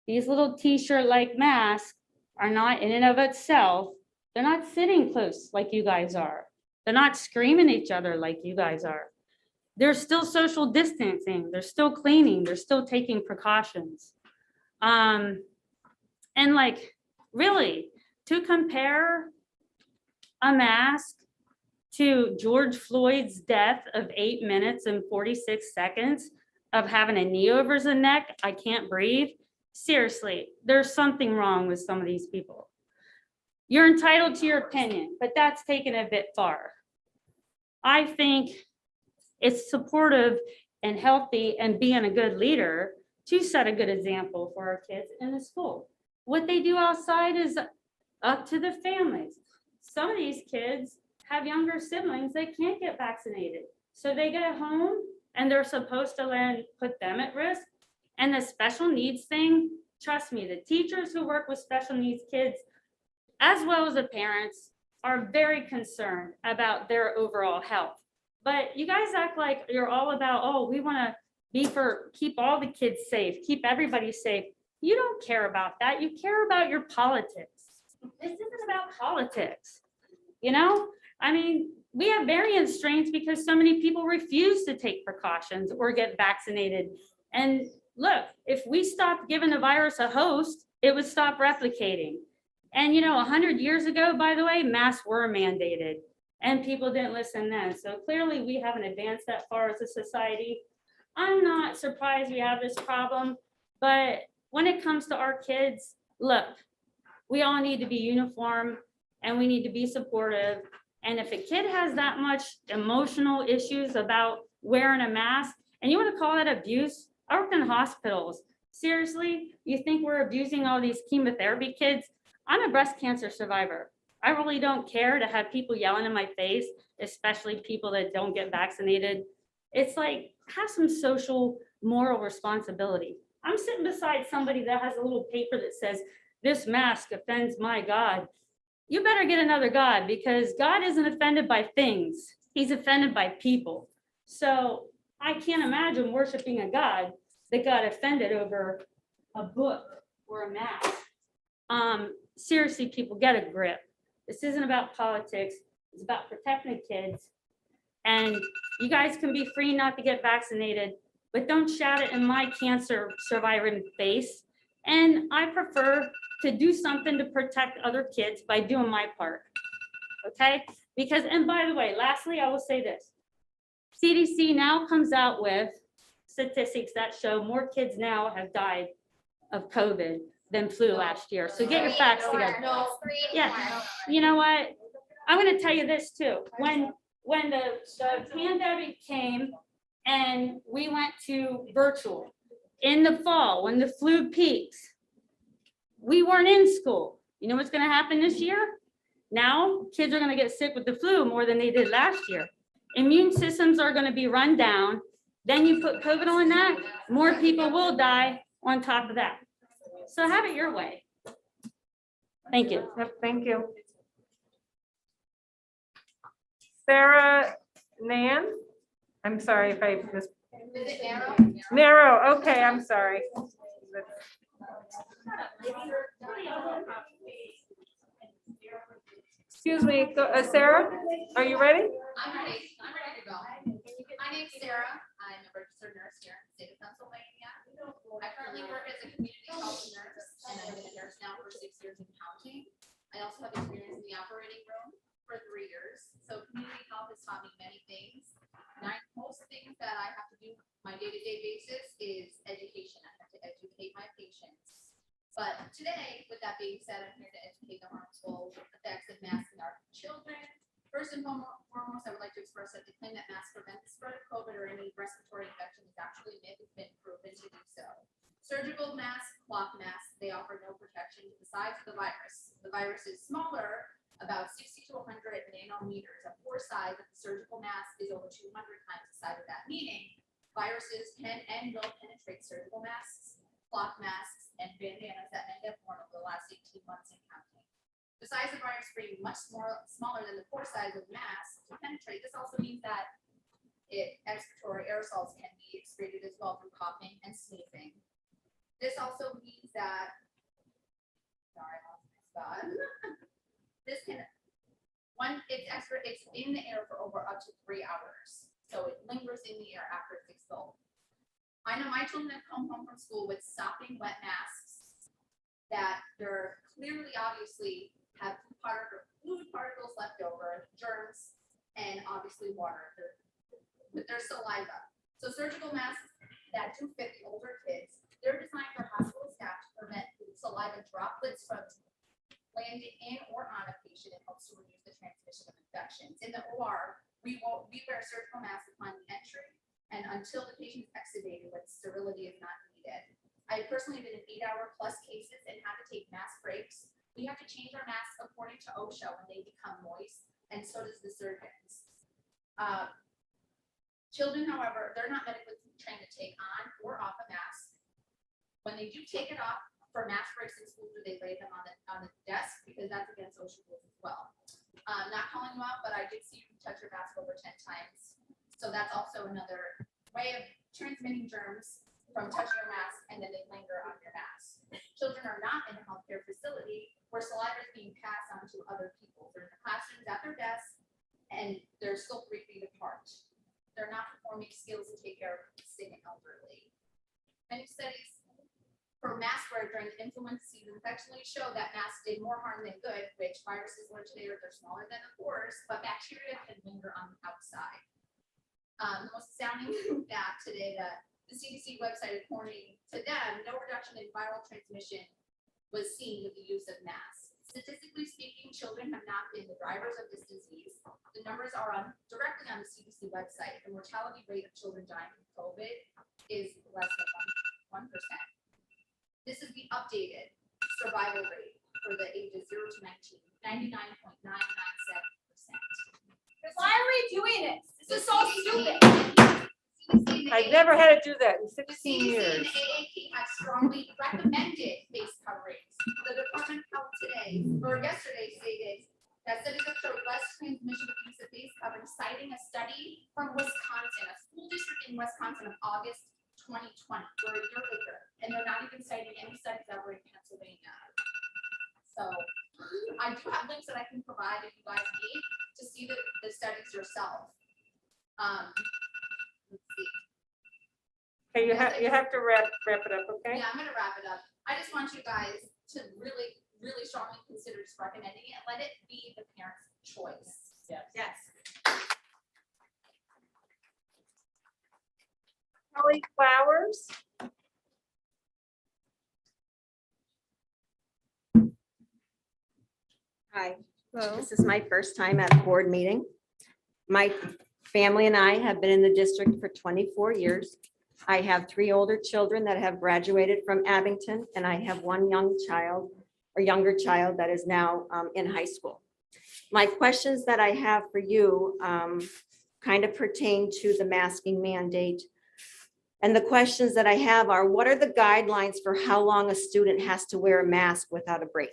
These little t-shirt-like masks are not in and of itself. They're not sitting close like you guys are. They're not screaming at each other like you guys are. They're still social distancing. They're still cleaning. They're still taking precautions. And like, really, to compare a mask to George Floyd's death of 8 minutes and 46 seconds of having a knee over his neck, I can't breathe. Seriously, there's something wrong with some of these people. You're entitled to your opinion, but that's taken a bit far. I think it's supportive and healthy and being a good leader to set a good example for our kids in the school. What they do outside is up to the families. Some of these kids have younger siblings that can't get vaccinated. So they get home and they're supposed to then put them at risk. And the special needs thing, trust me, the teachers who work with special needs kids, as well as the parents, are very concerned about their overall health. But you guys act like you're all about, oh, we want to keep all the kids safe, keep everybody safe. You don't care about that. You care about your politics. This isn't about politics. You know, I mean, we have variant strains because so many people refuse to take precautions or get vaccinated. And look, if we stopped giving the virus a host, it would stop replicating. And 100 years ago, by the way, masks were mandated and people didn't listen then. So clearly we haven't advanced that far as a society. I'm not surprised we have this problem, but when it comes to our kids, look, we all need to be uniform and we need to be supportive. And if a kid has that much emotional issues about wearing a mask and you want to call that abuse, I worked in hospitals. Seriously, you think we're abusing all these chemotherapy kids? I'm a breast cancer survivor. I really don't care to have people yelling in my face, especially people that don't get vaccinated. It's like, have some social moral responsibility. I'm sitting beside somebody that has a little paper that says, this mask offends my God. You better get another God, because God isn't offended by things. He's offended by people. So I can't imagine worshiping a God that got offended over a book or a mask. Seriously, people, get a grip. This isn't about politics. It's about protecting the kids. And you guys can be free not to get vaccinated, but don't shout it in my cancer surviving face. And I prefer to do something to protect other kids by doing my part. Okay? Because, and by the way, lastly, I will say this. CDC now comes out with statistics that show more kids now have died of COVID than flu last year. So get your facts together. Yeah, you know what? I'm going to tell you this too. When the pandemic came and we went to virtual in the fall, when the flu peaks, we weren't in school. You know what's going to happen this year? Now kids are going to get sick with the flu more than they did last year. Immune systems are going to be run down. Then you put COVID on that, more people will die on top of that. So have it your way. Thank you. Yep, thank you. Sarah Nan? I'm sorry if I missed. Is it narrow? Narrow, okay, I'm sorry. Excuse me, Sarah, are you ready? I'm ready to go. My name's Sarah. I'm a registered nurse here in the state of Pennsylvania. I currently work as a community health nurse, and I've been a nurse now for 6 years and counting. I also have experience in the operating room for 3 years. So community health has taught me many things. And most things that I have to do my day-to-day basis is education. I have to educate my patients. But today, with that being said, I'm here to educate the harmful effects of masks in our children. First and foremost, I would like to express that the claim that masks prevent the spread of COVID or any respiratory infection is actually a myth. It's been proven to do so. Surgical masks, cloth masks, they offer no protection to the size of the virus. The virus is smaller, about 60 to 100 nanometers. A pore size of the surgical mask is over 200 times the size of that, meaning viruses can and will penetrate surgical masks, cloth masks, and bandanas that many have worn over the last 18 months and counting. The size of the virus being much smaller than the pore size of the mask to penetrate, this also means that expiratory aerosols can be excreted as well through coughing and sneezing. This also means that, sorry, I lost my spot. This can, it's in the air for over up to 3 hours. So it lingers in the air after it's expelled. I know my children have come home from school with sopping wet masks that they're clearly, obviously, have fluid particles left over, germs, and obviously water with their saliva. So surgical masks that do fit the older kids, they're designed for hospital staff to prevent saliva droplets from landing in or on a patient. It helps to reduce the transmission of infections. In the OR, we wear surgical masks upon the entry and until the patient is extubated when sterility is not needed. I personally been in 8-hour plus cases and had to take mask breaks. We have to change our masks according to OSHA when they become moist, and so does the surgeons. Children, however, they're not medically trained to take on or off a mask. When they do take it off for mask breaks in school, do they lay them on the desk, because that's against OSHA rules as well. Not calling you out, but I did see you touch your mask over 10 times. So that's also another way of transmitting germs from touching your mask, and then they linger on your mask. where saliva is being passed on to other people. They're in the classrooms at their desks, and they're still 3 feet apart. They're not performing skills to take care of sick and elderly. Many studies for mask wear during the influenza season actually show that masks did more harm than good, which viruses learn today are they're smaller than the pores, but bacteria can linger on the outside. The most astounding fact today that the CDC website according to them, no reduction in viral transmission was seen with the use of masks. Statistically speaking, children have not been the drivers of this disease. The numbers are directly on the CDC website. The mortality rate of children dying from COVID is less than 1%. This is the updated survival rate for the ages 0 to 19, 99.997%. Why are we doing this? This is so stupid. I've never had to do that in The 16 CDC and years. the AAP have strongly recommended face coverings. The Department of Health today, or yesterday, stated that studies have showed less transmission with use of face coverings, citing a study from Wisconsin, a school district in Wisconsin of August 2020, or a year later, and they're not even citing any studies that were in Pennsylvania. So I do have links that I can provide if you guys need to see the studies yourself. Let's see. Okay, you have to wrap it up, okay? Yeah, I'm gonna wrap it up. I just want you guys to really, really strongly consider just recommending it. Let it be the parent's choice. Yes. Yes. Kelly Flowers. Hi, Hello. this is my first time at a board meeting. My family and I have been in the district for 24 years. I have 3 older children that have graduated from Abington, and I have 1 young child or younger child that is now in high school. My questions that I have for you kind of pertain to the masking mandate. And the questions that I have are, what are the guidelines for how long a student has to wear a mask without a break?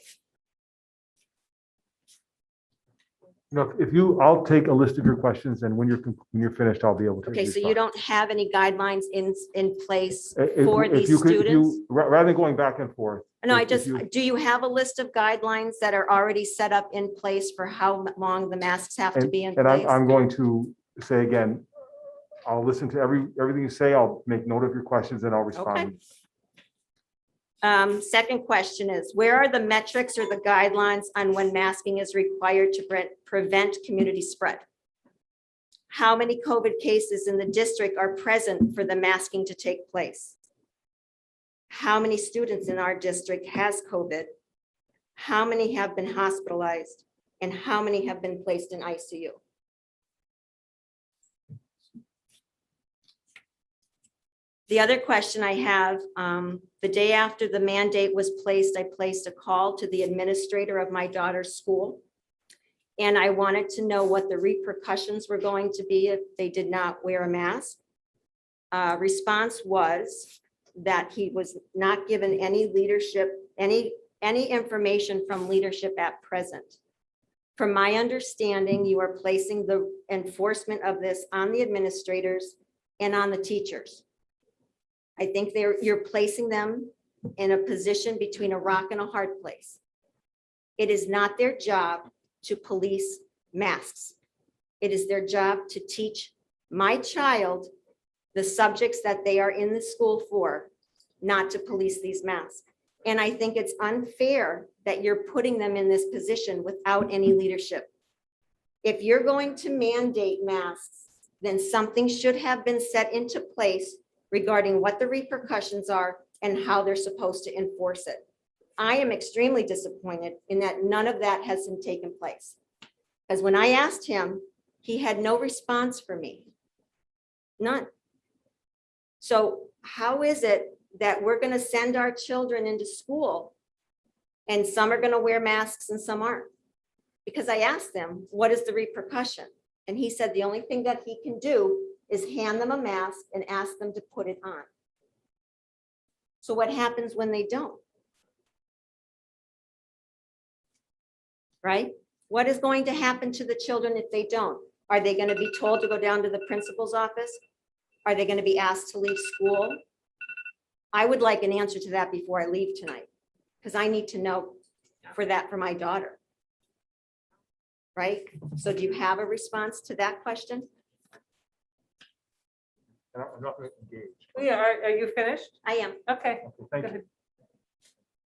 I'll take a list of your questions, and when you're finished, I'll be able to. Okay, so you respond. don't have any guidelines in place If- for if these you could- if students? you- Rather than going back and forth. No, I if just, you- do you have a list of guidelines that are already set up in place for how long the masks have to be in And place? I'm going to say again, I'll listen to everything you say. I'll make note of your questions and I'll respond. Second question is, where are the metrics or the guidelines on when masking is required to prevent community spread? How many COVID cases in the district are present for the masking to take place? How many students in our district has COVID? How many have been hospitalized? And how many have been placed in ICU? The other question I have, the day after the mandate was placed, I placed a call to the administrator of my daughter's school. And I wanted to know what the repercussions were going to be if they did not wear a mask. Response was that he was not given any leadership, any information from leadership at present. From my understanding, you are placing the enforcement of this on the administrators and on the teachers. I think you're placing them in a position between a rock and a hard place. It is not their job to police masks. It is their job to teach my child the subjects that they are in the school for, not to police these masks. And I think it's unfair that you're putting them in this position without any leadership. If you're going to mandate masks, then something should have been set into place regarding what the repercussions are and how they're supposed to enforce it. I am extremely disappointed in that none of that has taken place. Because when I asked him, he had no response for me. None. So how is it that we're going to send our children into school and some are going to wear masks and some aren't? Because I asked them, what is the repercussion? And he said the only thing that he can do is hand them a mask and ask them to put it on. So what happens when they don't? Right? What is going to happen to the children if they don't? Are they going to be told to go down to the principal's office? Are they going to be asked to leave school? I would like an answer to that before I leave tonight, because I need to know for that for my daughter. Right? So do you have a response to that question? I'm not going to engage. Yeah, are you finished? I am. Okay. Okay, thank you.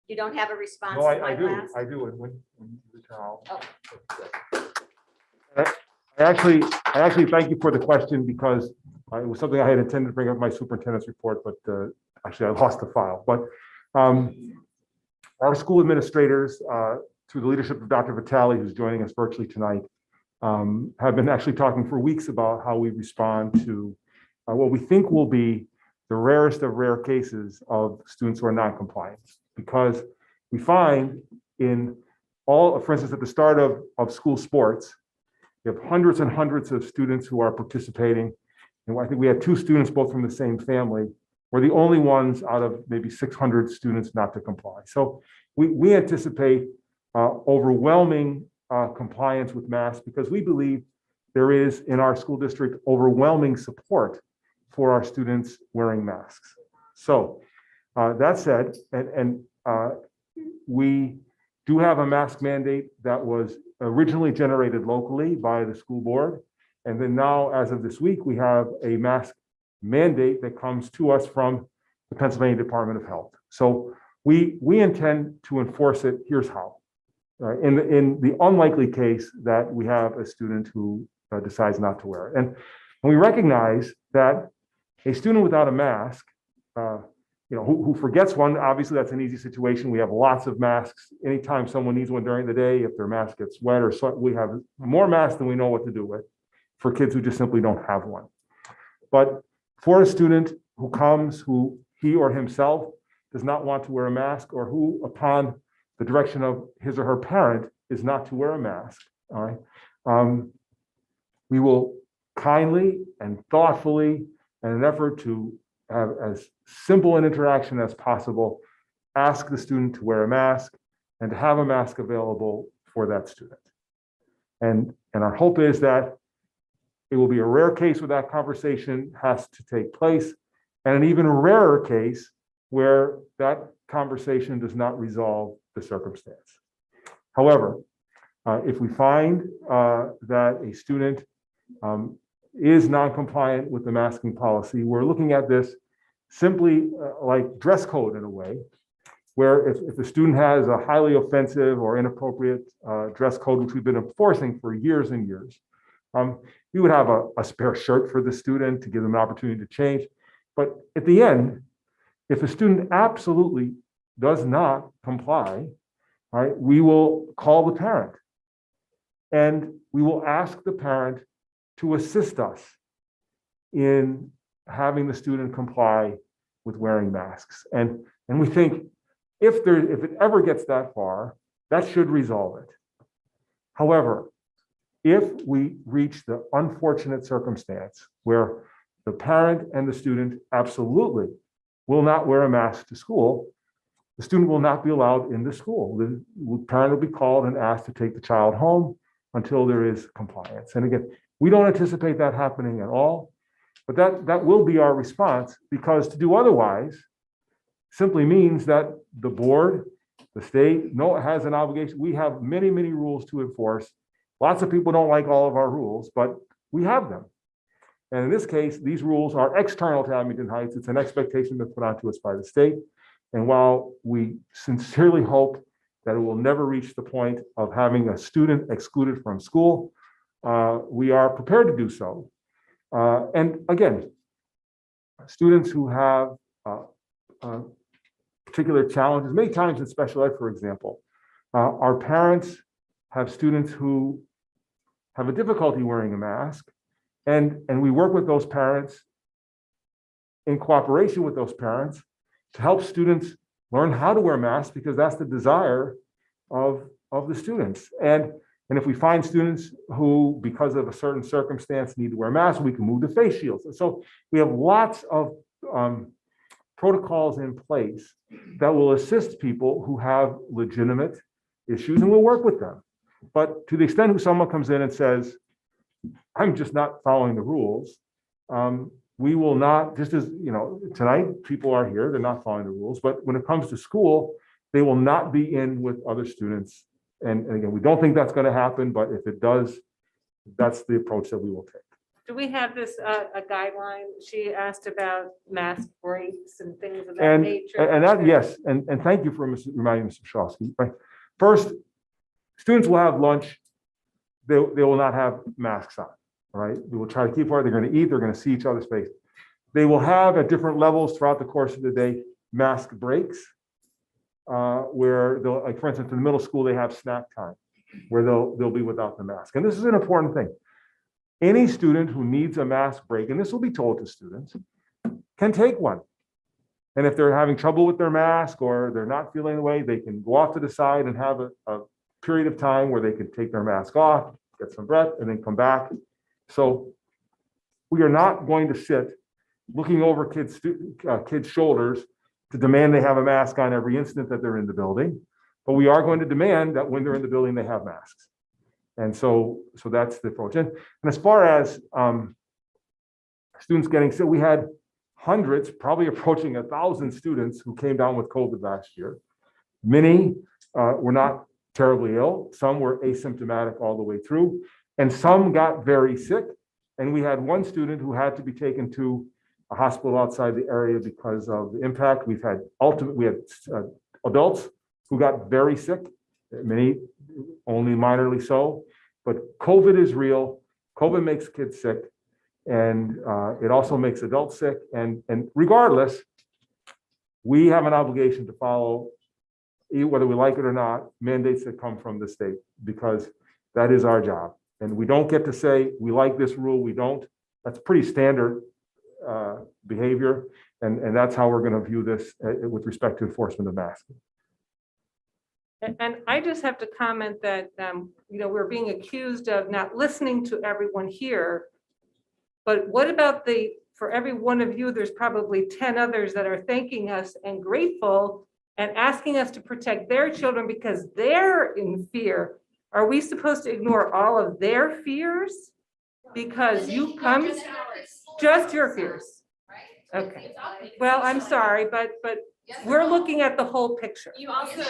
You don't have a response No, to my I do, last? I do, and when you return, I'll. Oh. I actually thank you for the question because it was something I had intended to bring up in my superintendent's report, but actually I lost the file. But our school administrators, through the leadership of Dr. Vitale, who's joining us virtually tonight, have been actually talking for weeks about how we respond to what we think will be the rarest of rare cases of students who are non-compliant. Because we find in all, for instance, at the start of school sports, you have hundreds and hundreds of students who are participating. And I think we had 2 students, both from the same family. We're the only ones out of maybe 600 students not to comply. So we anticipate overwhelming compliance with masks because we believe there is in our school district overwhelming support for our students wearing masks. So that said, we do have a mask mandate that was originally generated locally by the school board. And then now, as of this week, we have a mask mandate that comes to us from the Pennsylvania Department of Health. So we intend to enforce it. Here's how. In the unlikely case that we have a student who decides not to wear it. And we recognize that a student without a mask, who forgets one, obviously that's an easy situation. We have lots of masks. Anytime someone needs one during the day, if their mask gets wet or so, we have more masks than we know what to do with for kids who just simply don't have one. But for a student who comes, who he or himself does not want to wear a mask, or who upon the direction of his or her parent is not to wear a mask, all right, we will kindly and thoughtfully, in an effort to have as simple an interaction as possible, ask the student to wear a mask and to have a mask available for that student. And our hope is that it will be a rare case where that conversation has to take place, and an even rarer case where that conversation does not resolve the circumstance. However, if we find that a student is non-compliant with the masking policy, we're looking at this simply like dress code in a way, where if the student has a highly offensive or inappropriate dress code, which we've been enforcing for years and years, we would have a spare shirt for the student to give them an opportunity to change. But at the end, if a student absolutely does not comply, right, we will call the parent and we will ask the parent to assist us in having the student comply with wearing masks. And we think if it ever gets that far, that should resolve it. However, if we reach the unfortunate circumstance where the parent and the student absolutely will not wear a mask to school, the student will not be allowed in the school. The parent will be called and asked to take the child home until there is compliance. And again, we don't anticipate that happening at all, but that will be our response, because to do otherwise simply means that the board, the state, has an obligation. We have many, many rules to enforce. Lots of people don't like all of our rules, but we have them. And in this case, these rules are external to Abington Heights. It's an expectation that's put onto us by the state. And while we sincerely hope that it will never reach the point of having a student excluded from school, we are prepared to do so. And again, students who have particular challenges, many times in special ed, for example, our parents have students who have a difficulty wearing a mask, and we work with those parents in cooperation with those parents to help students learn how to wear masks, because that's the desire of the students. And if we find students who, because of a certain circumstance, need to wear masks, we can move to face shields. And so we have lots of protocols in place that will assist people who have legitimate issues, and we'll work with them. But to the extent someone comes in and says, I'm just not following the rules, we will not, just as, tonight people are here, they're not following the rules, but when it comes to school, They will not be in with other students. And again, we don't think that's going to happen, but if it does, that's the approach that we will take. Do we have this, a guideline? She asked about mask breaks and things of that And, nature. and that, yes, and thank you for reminding Mr. Shawsky. Right. First, students will have lunch. They will not have masks on, right? We will try to keep apart. They're going to eat. They're going to see each other's face. They will have at different levels throughout the course of the day, mask breaks, where they'll, like for instance, in the middle school, they have snack time where they'll be without the mask. And this is an important thing. Any student who needs a mask break, and this will be told to students, can take one. And if they're having trouble with their mask or they're not feeling the way, they can go off to the side and have a period of time where they can take their mask off, get some breath, and then come back. So we are not going to sit looking over kids' shoulders to demand they have a mask on every instant that they're in the building. But we are going to demand that when they're in the building, they have masks. And so that's the approach. And as far as students getting sick, we had hundreds, probably approaching 1,000 students who came down with COVID last year. Many were not terribly ill. Some were asymptomatic all the way through. And some got very sick. And we had one student who had to be taken to a hospital outside the area because of the impact. We had adults who got very sick, many only minorly so. But COVID is real. COVID makes kids sick. And it also makes adults sick. And regardless, we have an obligation to follow, whether we like it or not, mandates that come from the state, because that is our job. And we don't get to say, we like this rule, we don't. That's pretty standard behavior. And that's how we're going to view this with respect to enforcement of masking. And I just have to comment that, we're being accused of not listening to everyone here. But what about for every one of you, there's probably 10 others that are thanking us and grateful and asking us to protect their children because they're in fear. Are we supposed to ignore all of their fears? Because you come, just your fears. Okay. Well, I'm sorry, but we're looking at the whole picture. You also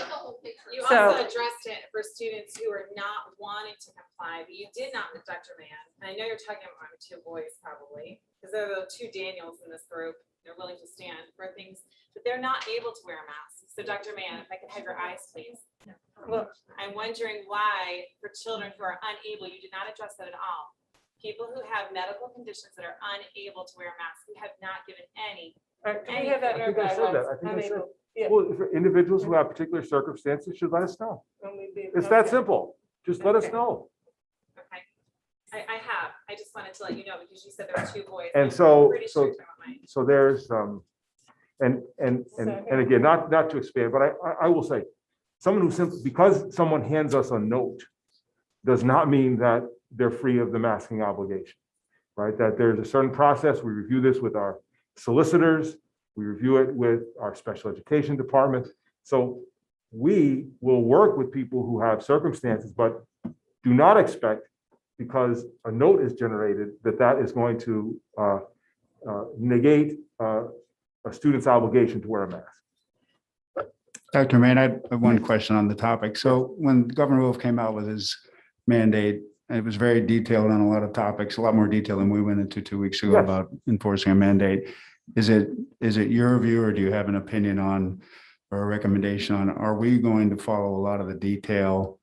So- addressed it for students who are not wanting to comply, but you did not with Dr. Mann. And I know you're talking about my 2 boys probably, because there are the 2 Daniels in this group. They're willing to stand for things, but they're not able to wear masks. So Dr. Mann, if I could have your eyes, please. Well, I'm wondering why for children who are unable, you did not address that at all. People who have medical conditions that are unable to wear masks, we have not given any. do we have that in our I think I said that. I guidelines? think I said- Unable. Yeah. Well, for individuals who have particular circumstances should let us know. It's that simple. Just let us Okay. know. Okay. I have. I just wanted to let you know because you said there were 2 boys. And I'm so- pretty sure you're talking about mine. So there's, and again, not to expand, but I will say, someone who simply, because someone hands us a note does not mean that they're free of the masking obligation, right? That there's a certain process. We review this with our solicitors. We review it with our special education department. So we will work with people who have circumstances, but do not expect, because a note is generated, that is going to negate a student's obligation to wear a mask. Dr. Mann, I have one question on the topic. So when Governor Wolf came out with his mandate, it was very detailed on a lot of topics, a lot more detail than we went into 2 weeks ago Yes. about enforcing a mandate. Is it your view, or do you have an opinion on, or a recommendation on, are we going to follow a lot of the detail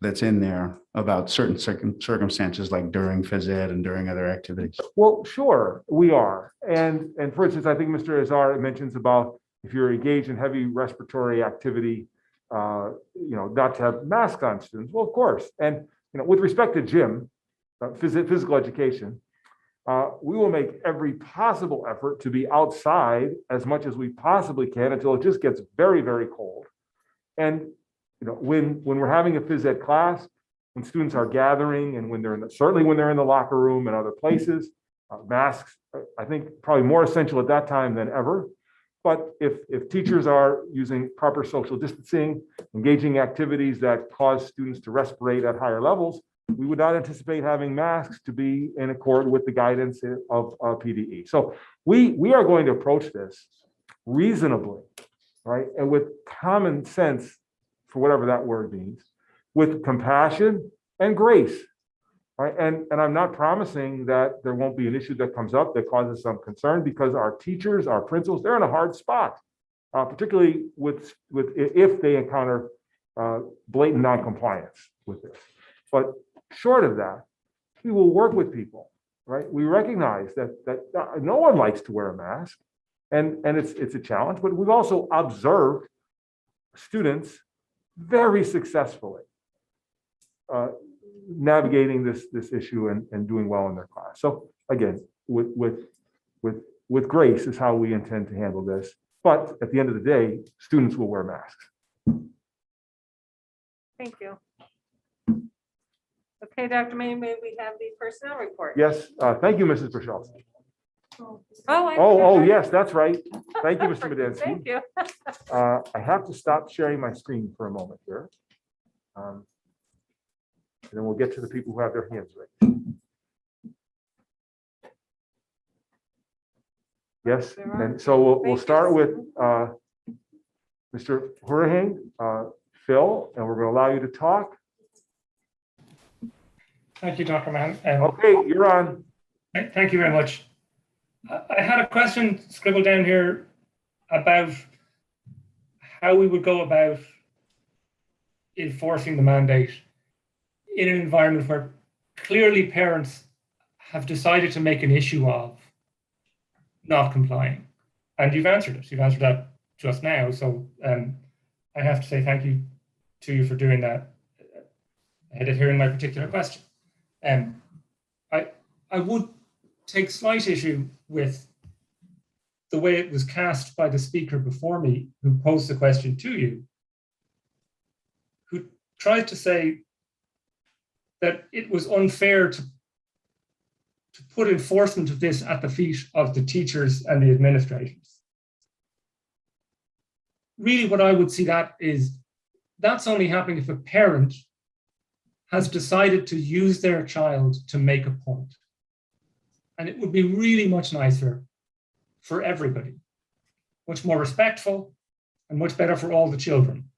that's in there about certain circumstances, like during phys ed and during other activities? Well, sure, we are. And for instance, I think Mr. Azar mentions about if you're engaged in heavy respiratory activity, not to have masks on students. Well, of course. And, with respect to gym, physical education, we will make every possible effort to be outside as much as we possibly can until it just gets very, very cold. And, when we're having a phys ed class, when students are gathering and certainly when they're in the locker room and other places, masks, I think probably more essential at that time than ever. But if teachers are using proper social distancing, engaging activities that cause students to respirate at higher levels, we would not anticipate having masks to be in accord with the guidance of PDE. So we are going to approach this reasonably, right? And with common sense, for whatever that word means, with compassion and grace. Right? And I'm not promising that there won't be an issue that comes up that causes some concern, because our teachers, our principals, they're in a hard spot, particularly if they encounter blatant noncompliance with this. But short of that, we will work with people, right? We recognize that no one likes to wear a mask, and it's a challenge, but we've also observed students very successfully navigating this issue and doing well in their class. So again, with grace is how we intend to handle this. But at the end of the day, students will wear masks. Thank you. Okay, Dr. May we have the personnel report? Yes, thank you, Mrs. Brashowski. Oh, Yes, that's right. Thank you, Mr. Medinsky. Thank you. I have to stop sharing my screen for a moment here. And then we'll get to the people who have their hands raised. Yes, and so we'll start with Mr. Hurricane, Phil, and we're going to allow you to talk. Thank you, Dr. Mann. Okay, you're on. Thank you very much. I had a question scribbled down here about how we would go about enforcing the mandate in an environment where clearly parents have decided to make an issue of not complying. And you've answered it. You've answered that just now. So I have to say thank you to you for doing that ahead of hearing my particular question. I would take slight issue with the way it was cast by the speaker before me, who posed the question to you, who tried to say that it was unfair to put enforcement of this at the feet of the teachers and the administrators. Really, what I would see that is, that's only happening if a parent has decided to use their child to make a point. And it would be really much nicer for everybody, much more respectful and much better for all the children,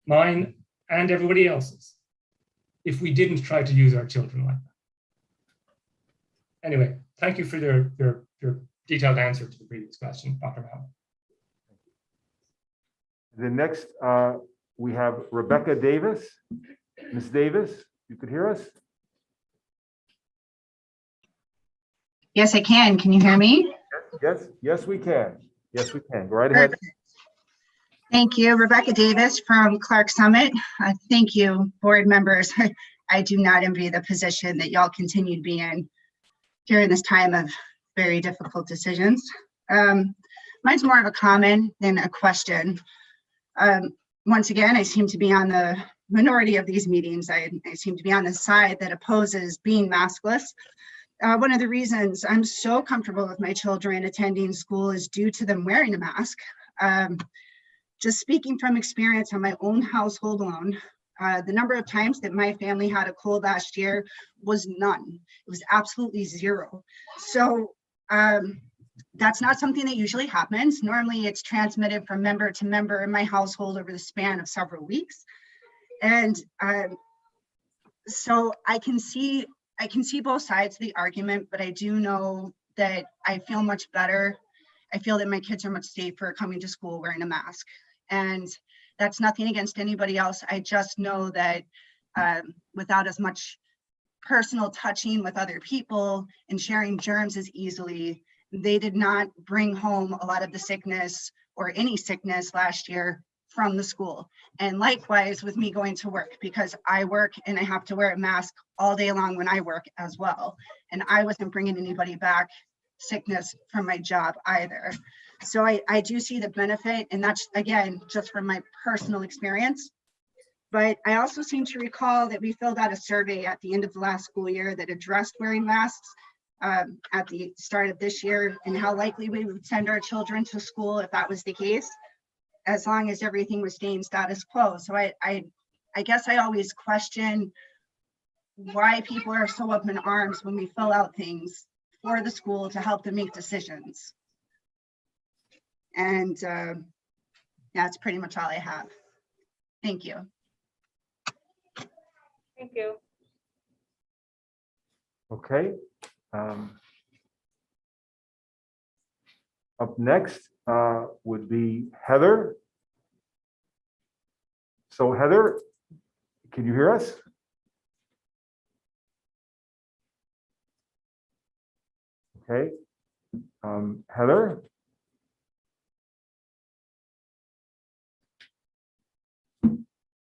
mine and everybody else's, if we didn't try to use our children like that. Anyway, thank you for your detailed answer to the previous question, Dr. Mann. The next, we have Rebecca Davis. Ms. Davis, you could hear us? Yes, I can. Can you hear me? Yes, we can. Yes, we can. Go right ahead. Perfect. Thank you. Rebecca Davis from Clark Summit. Thank you, board members. I do not envy the position that y'all continue to be in during this time of very difficult decisions. Mine's more of a comment than a question. Once again, I seem to be on the minority of these meetings. I seem to be on the side that opposes being maskless. One of the reasons I'm so comfortable with my children attending school is due to them wearing a mask. Just speaking from experience on my own household alone, the number of times that my family had a cold last year was none. It was absolutely zero. So that's not something that usually happens. Normally it's transmitted from member to member in my household over the span of several weeks. And so I can see both sides of the argument, but I do know that I feel much better. I feel that my kids are much safer coming to school wearing a mask. And that's nothing against anybody else. I just know that without as much personal touching with other people and sharing germs as easily, they did not bring home a lot of the sickness or any sickness last year from the school. And likewise with me going to work, because I work and I have to wear a mask all day long when I work as well. And I wasn't bringing anybody back sickness from my job either. So I do see the benefit, and that's again, just from my personal experience. But I also seem to recall that we filled out a survey at the end of the last school year that addressed wearing masks at the start of this year, and how likely we would send our children to school if that was the case, as long as everything was staying status quo. So I guess I always question why people are so up in arms when we fill out things for the school to help them make decisions. And That's pretty much all I have. Thank you. Thank you. Okay. Up next would be Heather. So Heather, can you hear us? Okay. Heather?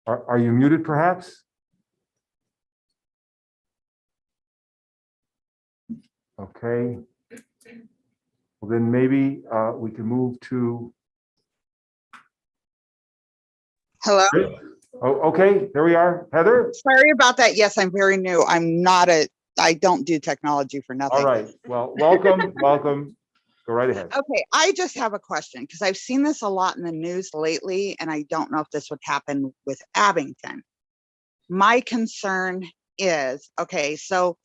Are you muted perhaps? Okay. Well, then maybe we can move to. Hello. Oh, okay, there we are. Heather? Sorry about that. Yes, I'm very new. I don't do technology for nothing. All right. Well, welcome, welcome. Go right ahead. Okay, I just have a question because I've seen this a lot in the news lately, and I don't know if this would happen with Abington. My concern is, okay, so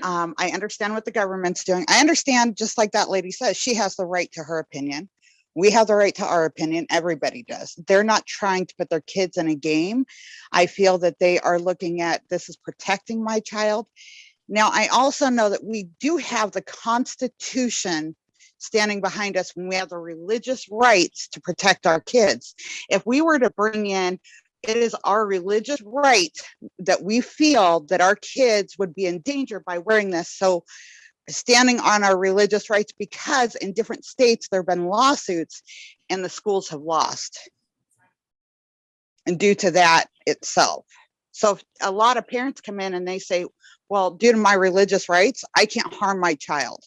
I understand what the government's doing. I understand, just like that lady says, she has the right to her opinion. We have the right to our opinion. Everybody does. They're not trying to put their kids in a game. I feel that they are looking at this as protecting my child. Now, I also know that we do have the Constitution standing behind us when we have the religious rights to protect our kids. If we were to bring in, it is our religious right that we feel that our kids would be in danger by wearing this. So standing on our religious rights, because in different states, there have been lawsuits and the schools have lost. And due to that itself. So a lot of parents come in and they say, well, due to my religious rights, I can't harm my child.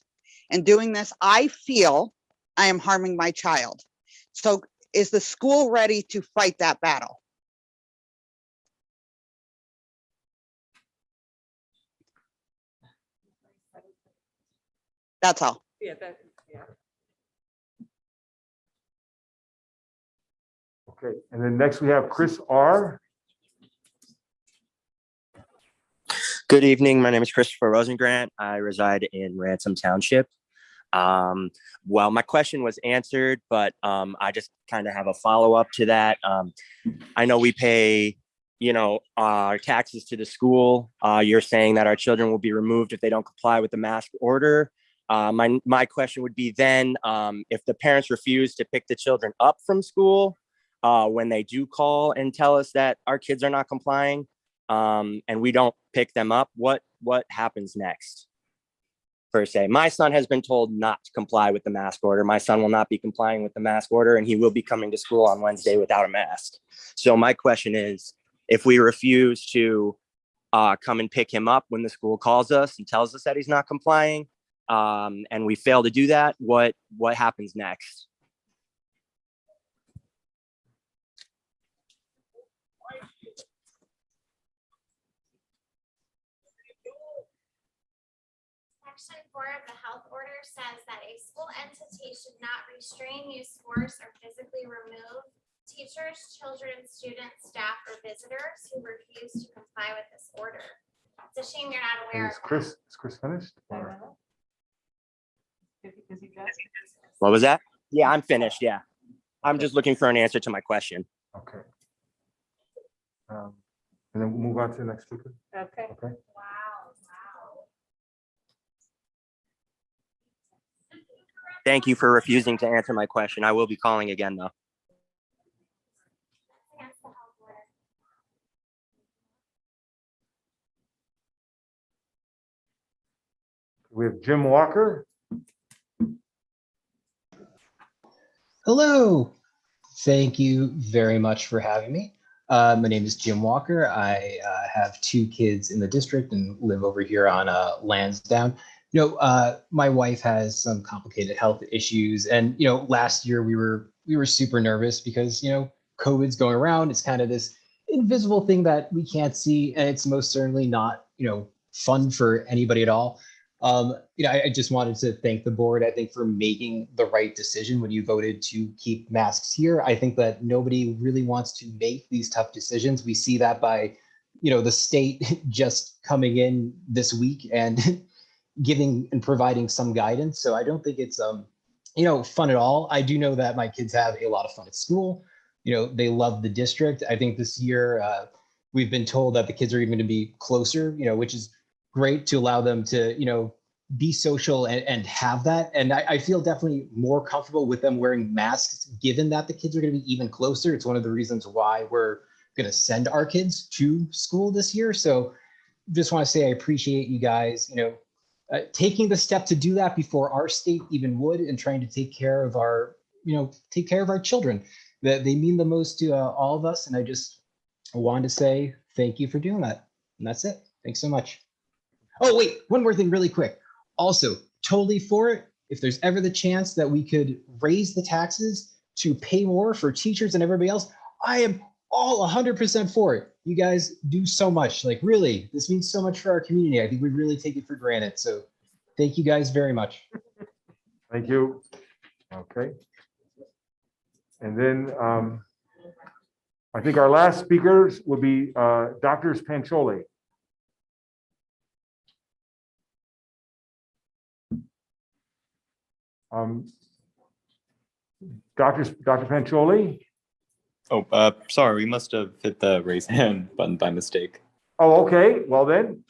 And doing this, I feel I am harming my child. So is the school ready to fight that battle? That's all. Yeah. Okay, and then next we have Chris R. Good evening. My name is Christopher Rosengrant. I reside in Ransom Township. Well, my question was answered, but I just kind of have a follow-up to that. I know we pay, our taxes to the school. You're saying that our children will be removed if they don't comply with the mask order. My question would be then, if the parents refuse to pick the children up from school, when they do call and tell us that our kids are not complying, and we don't pick them up, what happens next, per se? My son has been told not to comply with the mask order. My son will not be complying with the mask order, and he will be coming to school on Wednesday without a mask. So my question is, if we refuse to come and pick him up when the school calls us and tells us that he's not complying, and we fail to do that, what happens next? Section 4 of the health order says that a school entity should not restrain, use force, or physically remove teachers, children, students, staff, or visitors who refuse to comply with this order. It's a shame you're not aware Is of Chris finished? What was that? Yeah, I'm finished. Yeah. I'm just looking for an answer to my question. Okay. And then we'll move on to the next speaker. Okay. Okay. Thank you for refusing to answer my question. I will be calling again, though. against the health order. We have Jim Walker. Hello. Thank you very much for having me. My name is Jim Walker. I have 2 kids in the district and live over here on Lansdowne. My wife has some complicated health issues, and last year we were super nervous because COVID's going around. It's kind of this invisible thing that we can't see, and it's most certainly not fun for anybody at all. I just wanted to thank the board, I think, for making the right decision when you voted to keep masks here. I think that nobody really wants to make these tough decisions. We see that by, the state just coming in this week and giving and providing some guidance. So I don't think it's, fun at all. I do know that my kids have a lot of fun at school. they love the district. I think this year we've been told that the kids are even going to be closer, which is great to allow them to, be social and have that. And I feel definitely more comfortable with them wearing masks, given that the kids are going to be even closer. It's one of the reasons why we're going to send our kids to school this year. So just want to say I appreciate you guys, taking the step to do that before our state even would, and trying to take care of our children. That they mean the most to all of us. And I just wanted to say thank you for doing that. And that's it. Thanks so much. Oh, wait, one more thing really quick. Also, totally for it. If there's ever the chance that we could raise the taxes to pay more for teachers and everybody else, I am all 100% for it. You guys do so much. Like, really, this means so much for our community. I think we really take it for granted. So thank you guys very much. Thank you. Okay. And then I think our last speakers will be Drs. Pancholi. Dr. Pancholi? Oh, sorry, we must have hit the raise hand button by mistake. Oh, okay. Well then,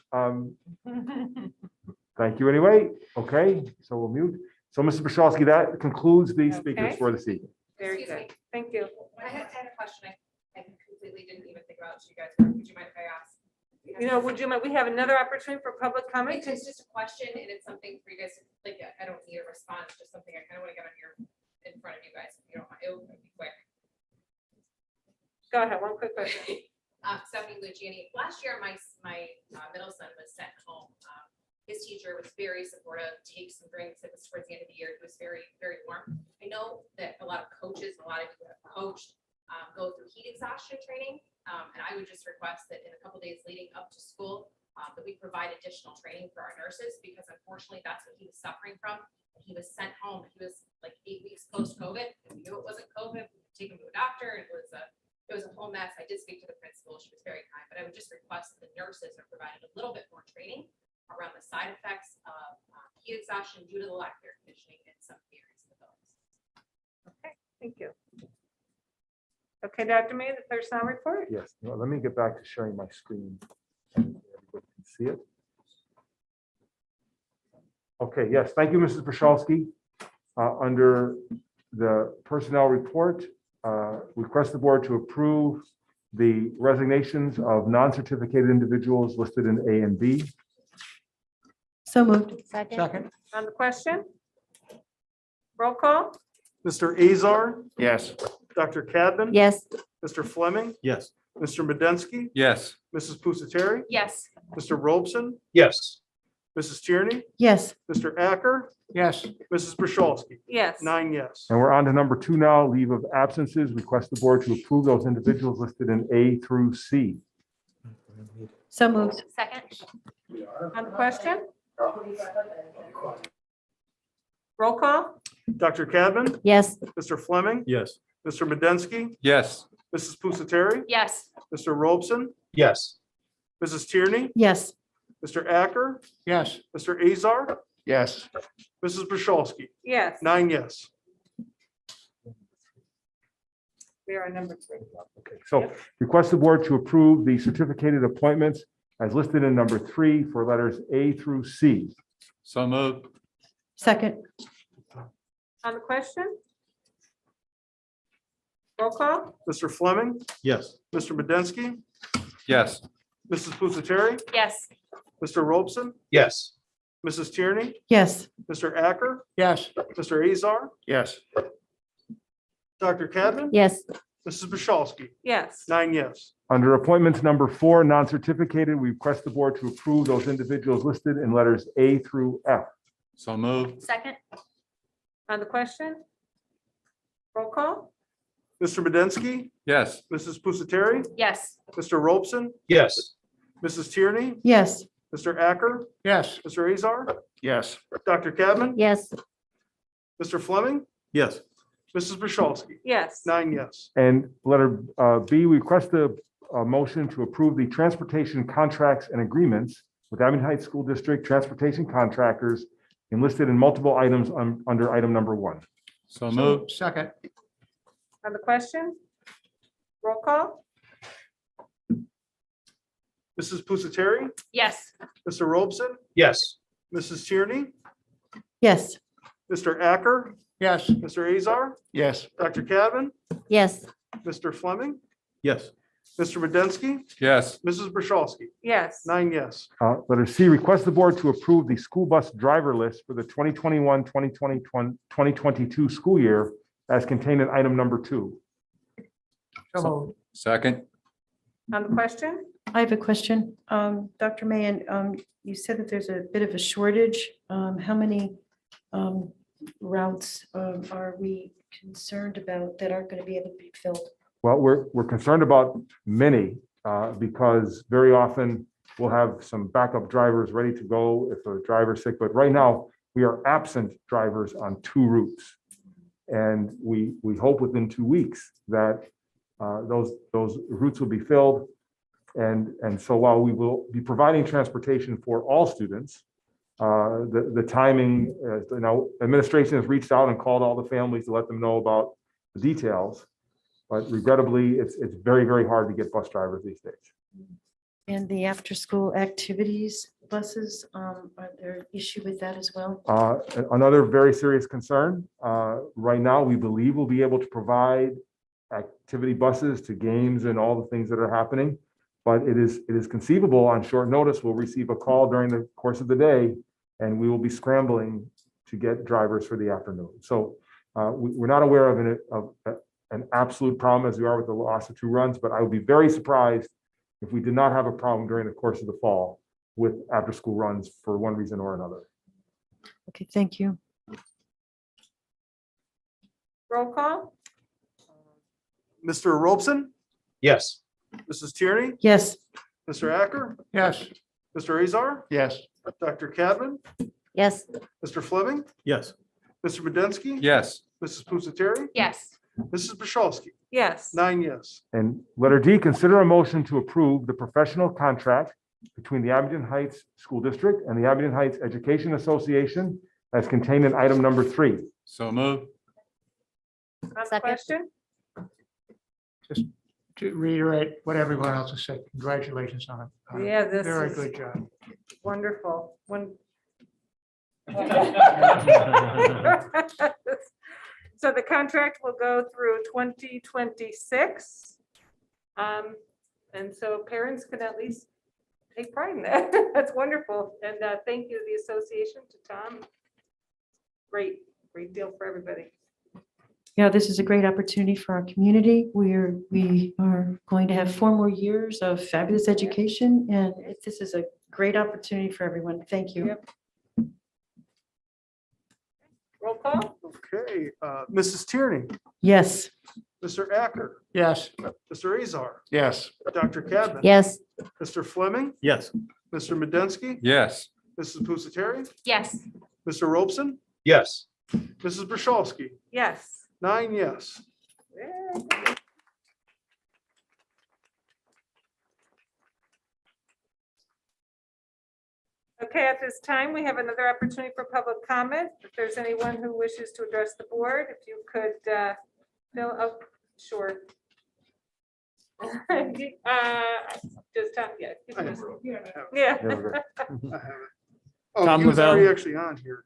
thank you anyway. Okay, so we'll mute. So Mr. Brzezowski, that concludes the speakers Okay. for this evening. Very good. Thank you. I had a question I completely didn't even think about. You guys, would you mind if I ask? Would you mind, we have another opportunity for public comment? It's just a question and it's something for you guys, like, I don't need a response, just something I kind of want to get on here in front of you guys. If you don't mind, it will be quick. Go ahead, one quick question. Stephanie Luciani, last year, my middle son was sent home. His teacher was very supportive, take some drinks. It was towards the end of the year. It was very, very warm. I know that a lot of coaches, and a lot of people have coached, go through heat exhaustion training. And I would just request that in a couple days leading up to school, that we provide additional training for our nurses, because unfortunately that's what he was suffering from. He was sent home. He was like 8 weeks post-COVID. We knew it wasn't COVID. We took him to a doctor. It was a whole mess. I did speak to the principal. She was very kind, but I would just request that the nurses are provided a little bit more training around the side effects of heat exhaustion due to the lack of air conditioning in some areas of the buildings. Okay, thank you. Okay, Dr. May, the personnel report? Yes, well, let me get back to sharing my screen. Everybody can see it. Okay, yes, thank you, Mrs. Brzezowski. Under the personnel report, request the board to approve the resignations of non-certificated individuals listed in A and B. So moved. Second. On the question? Roll call? Mr. Azar, Yes. Dr. Cadman. Yes. Mr. Fleming, Yes. Mr. Medensky, Yes. Mrs. Pusateri, Yes. Mr. Robson, Yes. Mrs. Tierney, Yes. Mr. Acker, Yes. Mrs. Brzezowski. Yes. 9 yes. And we're on to number 2 now, leave of absences. Request the board to approve those individuals listed in A through C. So moved. Second. On the question? Roll call? Dr. Cadman, Yes. Mr. Fleming, Yes. Mr. Medensky, Yes. Mrs. Pusateri, Yes. Mr. Robson, Yes. Mrs. Tierney, Yes. Mr. Acker, Yes. Mr. Azar, Yes. Mrs. Brzezowski. Yes. 9 yes. We are on number 3. Okay, so request the board to approve the certificated appointments as listed in number 3 for letters A through C. So moved. Second. On the question? Roll call? Mr. Fleming, Yes. Mr. Medensky, Yes. Mrs. Pusateri, Yes. Mr. Robson, Yes. Mrs. Tierney, Yes. Mr. Acker, Yes. Mr. Azar, Yes. Dr. Cadman, Yes. Mrs. Brzezowski. Yes. 9 yes. Under appointments number 4, non-certificated, we request the board to approve those individuals listed in letters A through F. So moved. Second. On the question? Roll call? Mr. Medensky, Yes. Mrs. Pusateri, Yes. Mr. Robson, Yes. Mrs. Tierney, Yes. Mr. Acker, Yes. Mr. Azar, Yes. Dr. Cadman, Yes. Mr. Fleming, Yes. Mrs. Brzezowski. Yes. 9 yes. And letter B, we request a motion to approve the transportation contracts and agreements with Abington Heights School District transportation contractors enlisted in multiple items under item number 1. So moved. Second. On the question? call? Mrs. Pusateri, Yes. Mr. Robson, Yes. Mrs. Tierney, Yes. Mr. Acker, Yes. Mr. Azar, Yes. Dr. Cadman, Yes. Mr. Fleming, Yes. Mr. Medensky, Yes. Mrs. Brashalski. Yes. 9 yes. Letter C, request the board to approve the school bus driver list for the 2021-2022 school year as contained in item number 2. Second. On the question? I have a question. Dr. Mann, you said that there's a bit of a shortage. How many routes are we concerned about that aren't going to be able to be filled? Well, we're concerned about many because very often we'll have some backup drivers ready to go if a driver's sick. But right now, we are absent drivers on 2 routes. And we hope within 2 weeks that those routes will be filled. And so while we will be providing transportation for all students, the timing, administration has reached out and called all the families to let them know about the details. But regrettably, it's very, very hard to get bus drivers these days. And the after-school activities buses, are there an issue with that as well? Another very serious concern. Right now, we believe we'll be able to provide activity buses to games and all the things that are happening. But it is conceivable on short notice, we'll receive a call during the course of the day, and we will be scrambling to get drivers for the afternoon. So we're not aware of an absolute problem as we are with the loss of 2 runs, but I would be very surprised if we did not have a problem during the course of the fall with after-school runs for one reason or another. Okay, thank you. Roll call? Mr. Robson, Yes. Mrs. Tierney, Yes. Mr. Acker, Yes. Mr. Azar, Yes. Dr. Cadman, Yes. Mr. Fleming, Yes. Mr. Medensky, Yes. Mrs. Pusateri, Yes. Mrs. Brashalski. Yes. 9 yes. And letter D, consider a motion to approve the professional contract between the Abington Heights School District and the Abington Heights Education Association as contained in item number 3. So move. On the question? Just to reiterate what everyone else has said, congratulations on a Yeah, this very is good job. wonderful. So the contract will go through 2026. And so parents can at least take pride in that. That's wonderful. And thank you to the association, to Tom. Great deal for everybody. Yeah, this is a great opportunity for our community. We are going to have 4 more years of fabulous education, and this is a great opportunity for everyone. Thank you. Yep. Roll call? Okay, Mrs. Tierney, Yes. Mr. Acker, Yes. Mr. Azar, Yes. Dr. Cadman. Yes. Mr. Fleming, Yes. Mr. Medensky, Yes. Mrs. Pusateri, Yes. Mr. Robson, Yes. Mrs. Brashalski. Yes. 9 yes. Okay, at this time, we have another opportunity for public comment. If there's anyone who wishes to address the board, if you could fill up, sure. Just talk, yeah. you can just- Yeah. Oh, Tom he was already Lavelle. actually on here.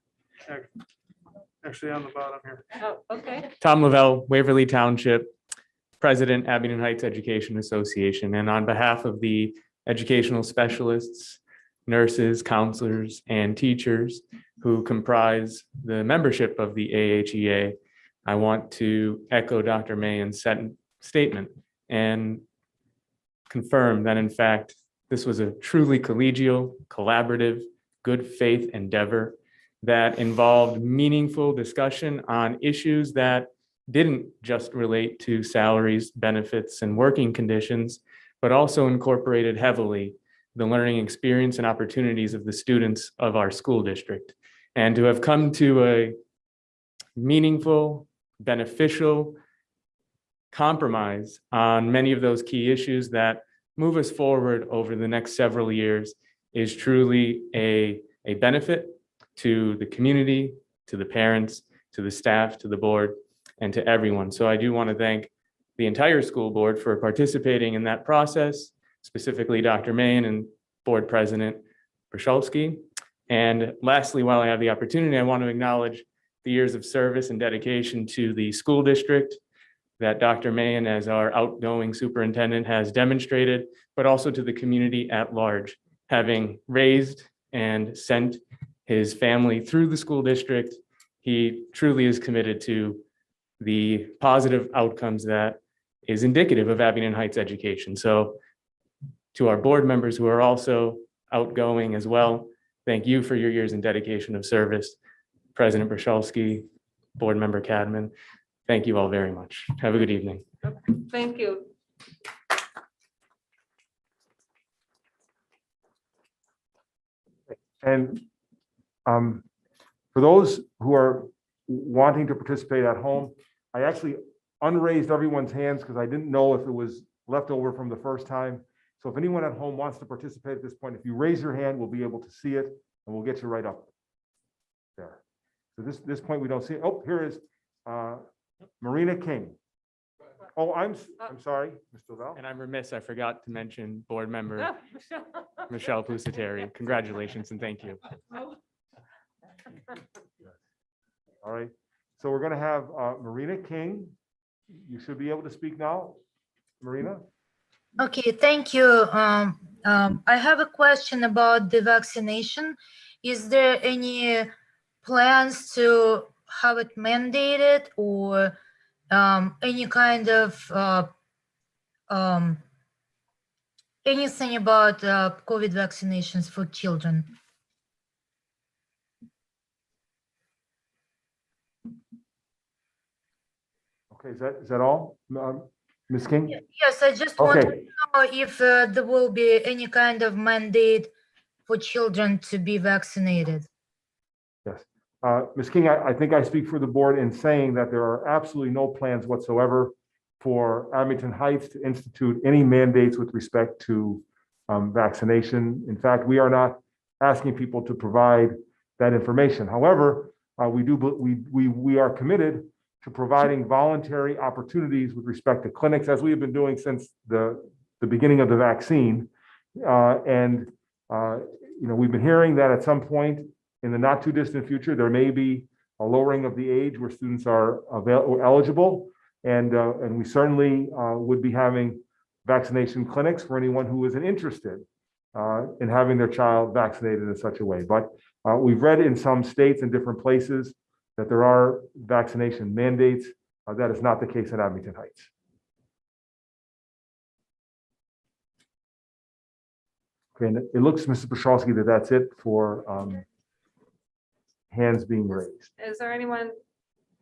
Actually on the bottom here. Oh, okay. Tom Lavelle, Waverly Township, President, Abington Heights Education Association. And on behalf of the educational specialists, nurses, counselors, and teachers who comprise the membership of the AHEA, I want to echo Dr. Mann's statement and confirm that in fact, this was a truly collegial, collaborative, good faith endeavor that involved meaningful discussion on issues that didn't just relate to salaries, benefits, and working conditions, but also incorporated heavily the learning experience and opportunities of the students of our school district. And to have come to a meaningful, beneficial compromise on many of those key issues that move us forward over the next several years is truly a benefit to the community, to the parents, to the staff, to the board, and to everyone. So I do want to thank the entire school board for participating in that process, specifically Dr. Mann and Board President Brashovsky. And lastly, while I have the opportunity, I want to acknowledge the years of service and dedication to the school district that Dr. Mann, as our outgoing superintendent, has demonstrated, but also to the community at large, having raised and sent his family through the school district. He truly is committed to the positive outcomes that is indicative of Abington Heights education. So to our board members who are also outgoing as well, thank you for your years and dedication of service. President Brashovsky, Board Member Cadman, thank you all very much. Have a good evening. Thank you. And for those who are wanting to participate at home, I actually unraised everyone's hands because I didn't know if it was left over from the first time. So if anyone at home wants to participate at this point, if you raise your hand, we'll be able to see it and we'll get you right up there. So this point we don't see. Oh, here is Marina King. Oh, I'm sorry, Mr. Val. And I'm remiss, I forgot to mention Board Member Oh, Michelle. Michelle Pusateri. Congratulations and thank you. All right, so we're going to have Marina King. You should be able to speak now, Marina. Okay, thank you. I have a question about the vaccination. Is there any plans to have it mandated or any kind of anything about COVID vaccinations for children? Okay, is that all, Ms. King? Yes, I just want to Okay. know if there will be any kind of mandate for children to be vaccinated. Yes. Ms. King, I think I speak for the board in saying that there are absolutely no plans whatsoever for Abington Heights to institute any mandates with respect to vaccination. In fact, we are not asking people to provide that information. However, we are committed to providing voluntary opportunities with respect to clinics, as we have been doing since the beginning of the vaccine. We've been hearing that at some point in the not too distant future, there may be a lowering of the age where students are eligible. And we certainly would be having vaccination clinics for anyone who isn't interested in having their child vaccinated in such a way. But we've read in some states and different places that there are vaccination mandates. That is not the case in Abington Heights. Okay, and it looks, Mrs. Brashovsky, that that's it for hands being raised. Is there anyone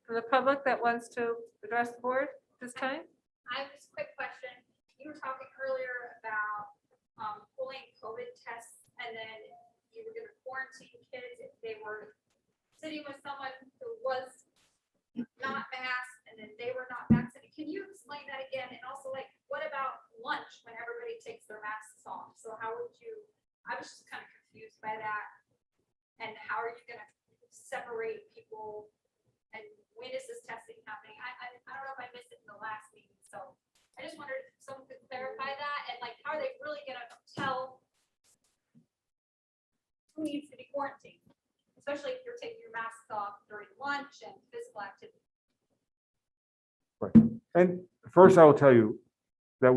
from the public that wants to address the board this time? I have just a quick question. You were talking earlier about pulling COVID tests and then you were going to quarantine kids if they were sitting with someone who was not masked and then they were not vaccinated. Can you explain that again? And also, like, what about lunch when everybody takes their masks off? So how would you, I was just kind of confused by that. And how are you going to separate people? And when is this testing happening? I don't know if I missed it in the last meeting. So I just wondered if someone could clarify that. And like, how are they really going to tell who needs to be quarantined? Especially if you're taking your masks off during lunch and physical activity. Right. And first, I will tell you that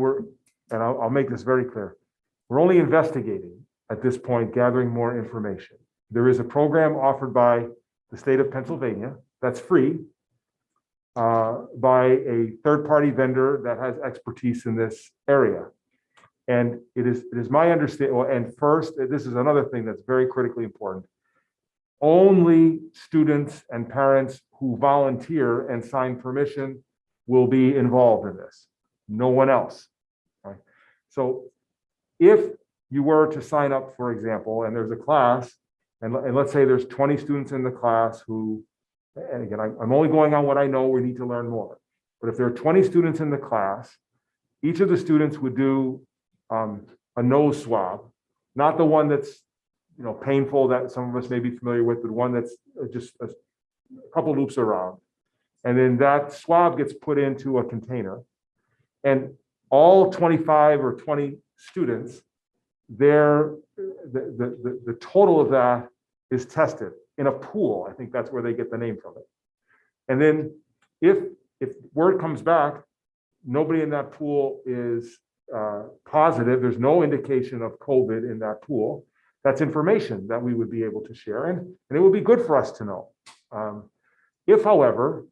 I'll make this very clear. We're only investigating at this point, gathering more information. There is a program offered by the state of Pennsylvania that's free by a third-party vendor that has expertise in this area. And it is my understanding, and first, this is another thing that's very critically important. Only students and parents who volunteer and sign permission will be involved in this. No one else. Right? So if you were to sign up, for example, and there's a class, and let's say there's 20 students in the class who, and again, I'm only going on what I know, we need to learn more. But if there are 20 students in the class, each of the students would do a nose swab, not the one that's painful that some of us may be familiar with, but one that's just a couple loops around. And then that swab gets put into a container. And all 25 or 20 students, the total of that is tested in a pool. I think that's where they get the name from it. And then if word comes back, nobody in that pool is positive, there's no indication of COVID in that pool, that's information that we would be able to share, and it would be good for us to know. If, however,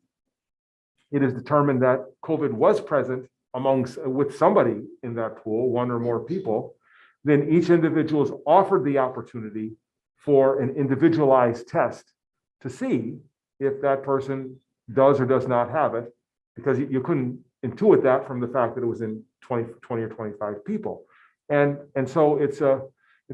it is determined that COVID was present with somebody in that pool, one or more people, then each individual is offered the opportunity for an individualized test to see if that person does or does not have it, because you couldn't intuit that from the fact that it was in 20 or 25 people. And so it's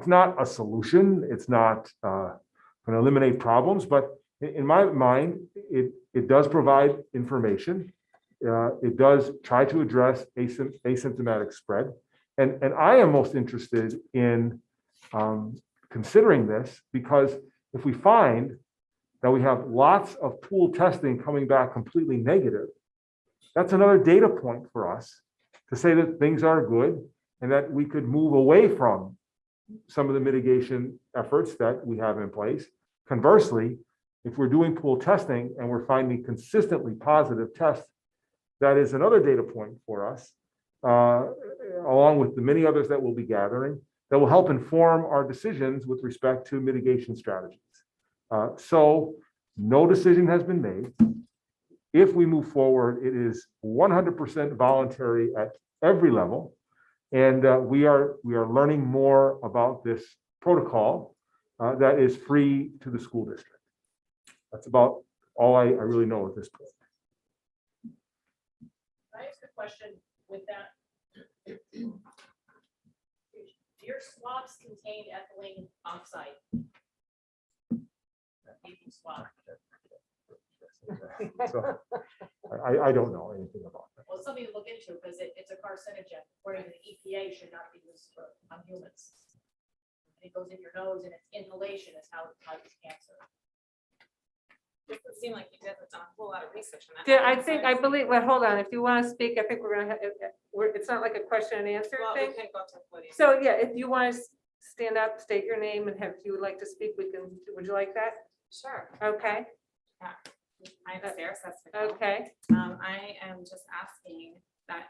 not a solution, it's not going to eliminate problems, but in my mind, it does provide information. It does try to address asymptomatic spread. And I am most interested in considering this, because if we find that we have lots of pool testing coming back completely negative, that's another data point for us to say that things are good and that we could move away from some of the mitigation efforts that we have in place. Conversely, if we're doing pool testing and we're finding consistently positive tests, that is another data point for us, along with the many others that we'll be gathering, that will help inform our decisions with respect to mitigation strategies. So no decision has been made. If we move forward, it is 100% voluntary at every level. And we are learning more about this protocol that is free to the school district. That's about all I really know at this point. Can I ask a question with that? Do your swabs contain ethylene oxide? Swab. So I don't know anything about that. Well, it's something to look into because it's a carcinogen. According to the EPA, should not be used on humans. It goes in your nose, and its inhalation is how it causes cancer. It doesn't seem like you guys have done a whole lot of research on that. Yeah, I believe, well, hold on, if you want to speak, I think we're gonna have, it's not like a question and answer Well, thing. we can go to the podium. So, yeah, if you want to stand up, state your name, and if you would like to speak, would you like that? Sure. Okay, Yeah. I'm Sarah Sesvick. okay. I am just asking that,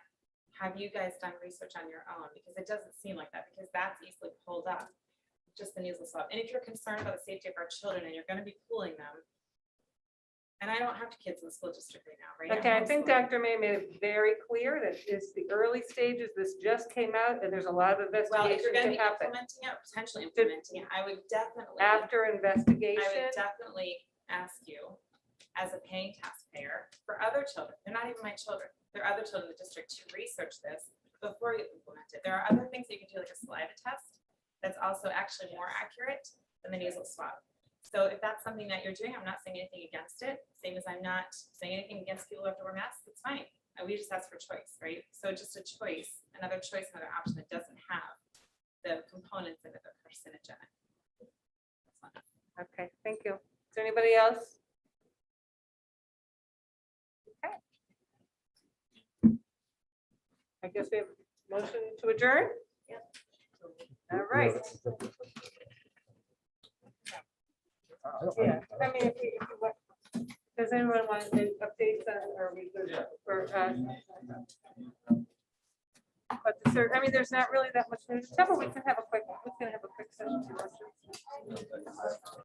have you guys done research on your own? Because it doesn't seem like that, because that's easily pulled up, just the nasal swab. And if you're concerned about the safety of our children and you're going to be pooling them, and I don't have kids in the school district right now, right? Okay, I I'm think homeschooling. Dr. May made it very clear that it's the early stages, this just came out, and there's a lot of Well, if investigation you're going to to be happen. implementing it, potentially implementing it, I would definitely. After I investigation, would definitely ask you, as a paying taxpayer, for other children, they're not even my children, there are other children in the district, to research this before you implement it. There are other things that you can do, like a saliva test, that's also actually more accurate than the nasal swab. So if that's something that you're doing, I'm not saying anything against it, same as I'm not saying anything against people who have to wear masks, it's fine. And we just ask for choice, right? So just a choice, another option that doesn't have the components in it that are carcinogenic. okay, thank you. Is there anybody else? Okay. I guess we have a motion to adjourn? Yep. All right. Yeah, I mean, if you want, does anyone want to update that, or we good for, but the third, I mean, there's not really that much news, but we can have a quick session.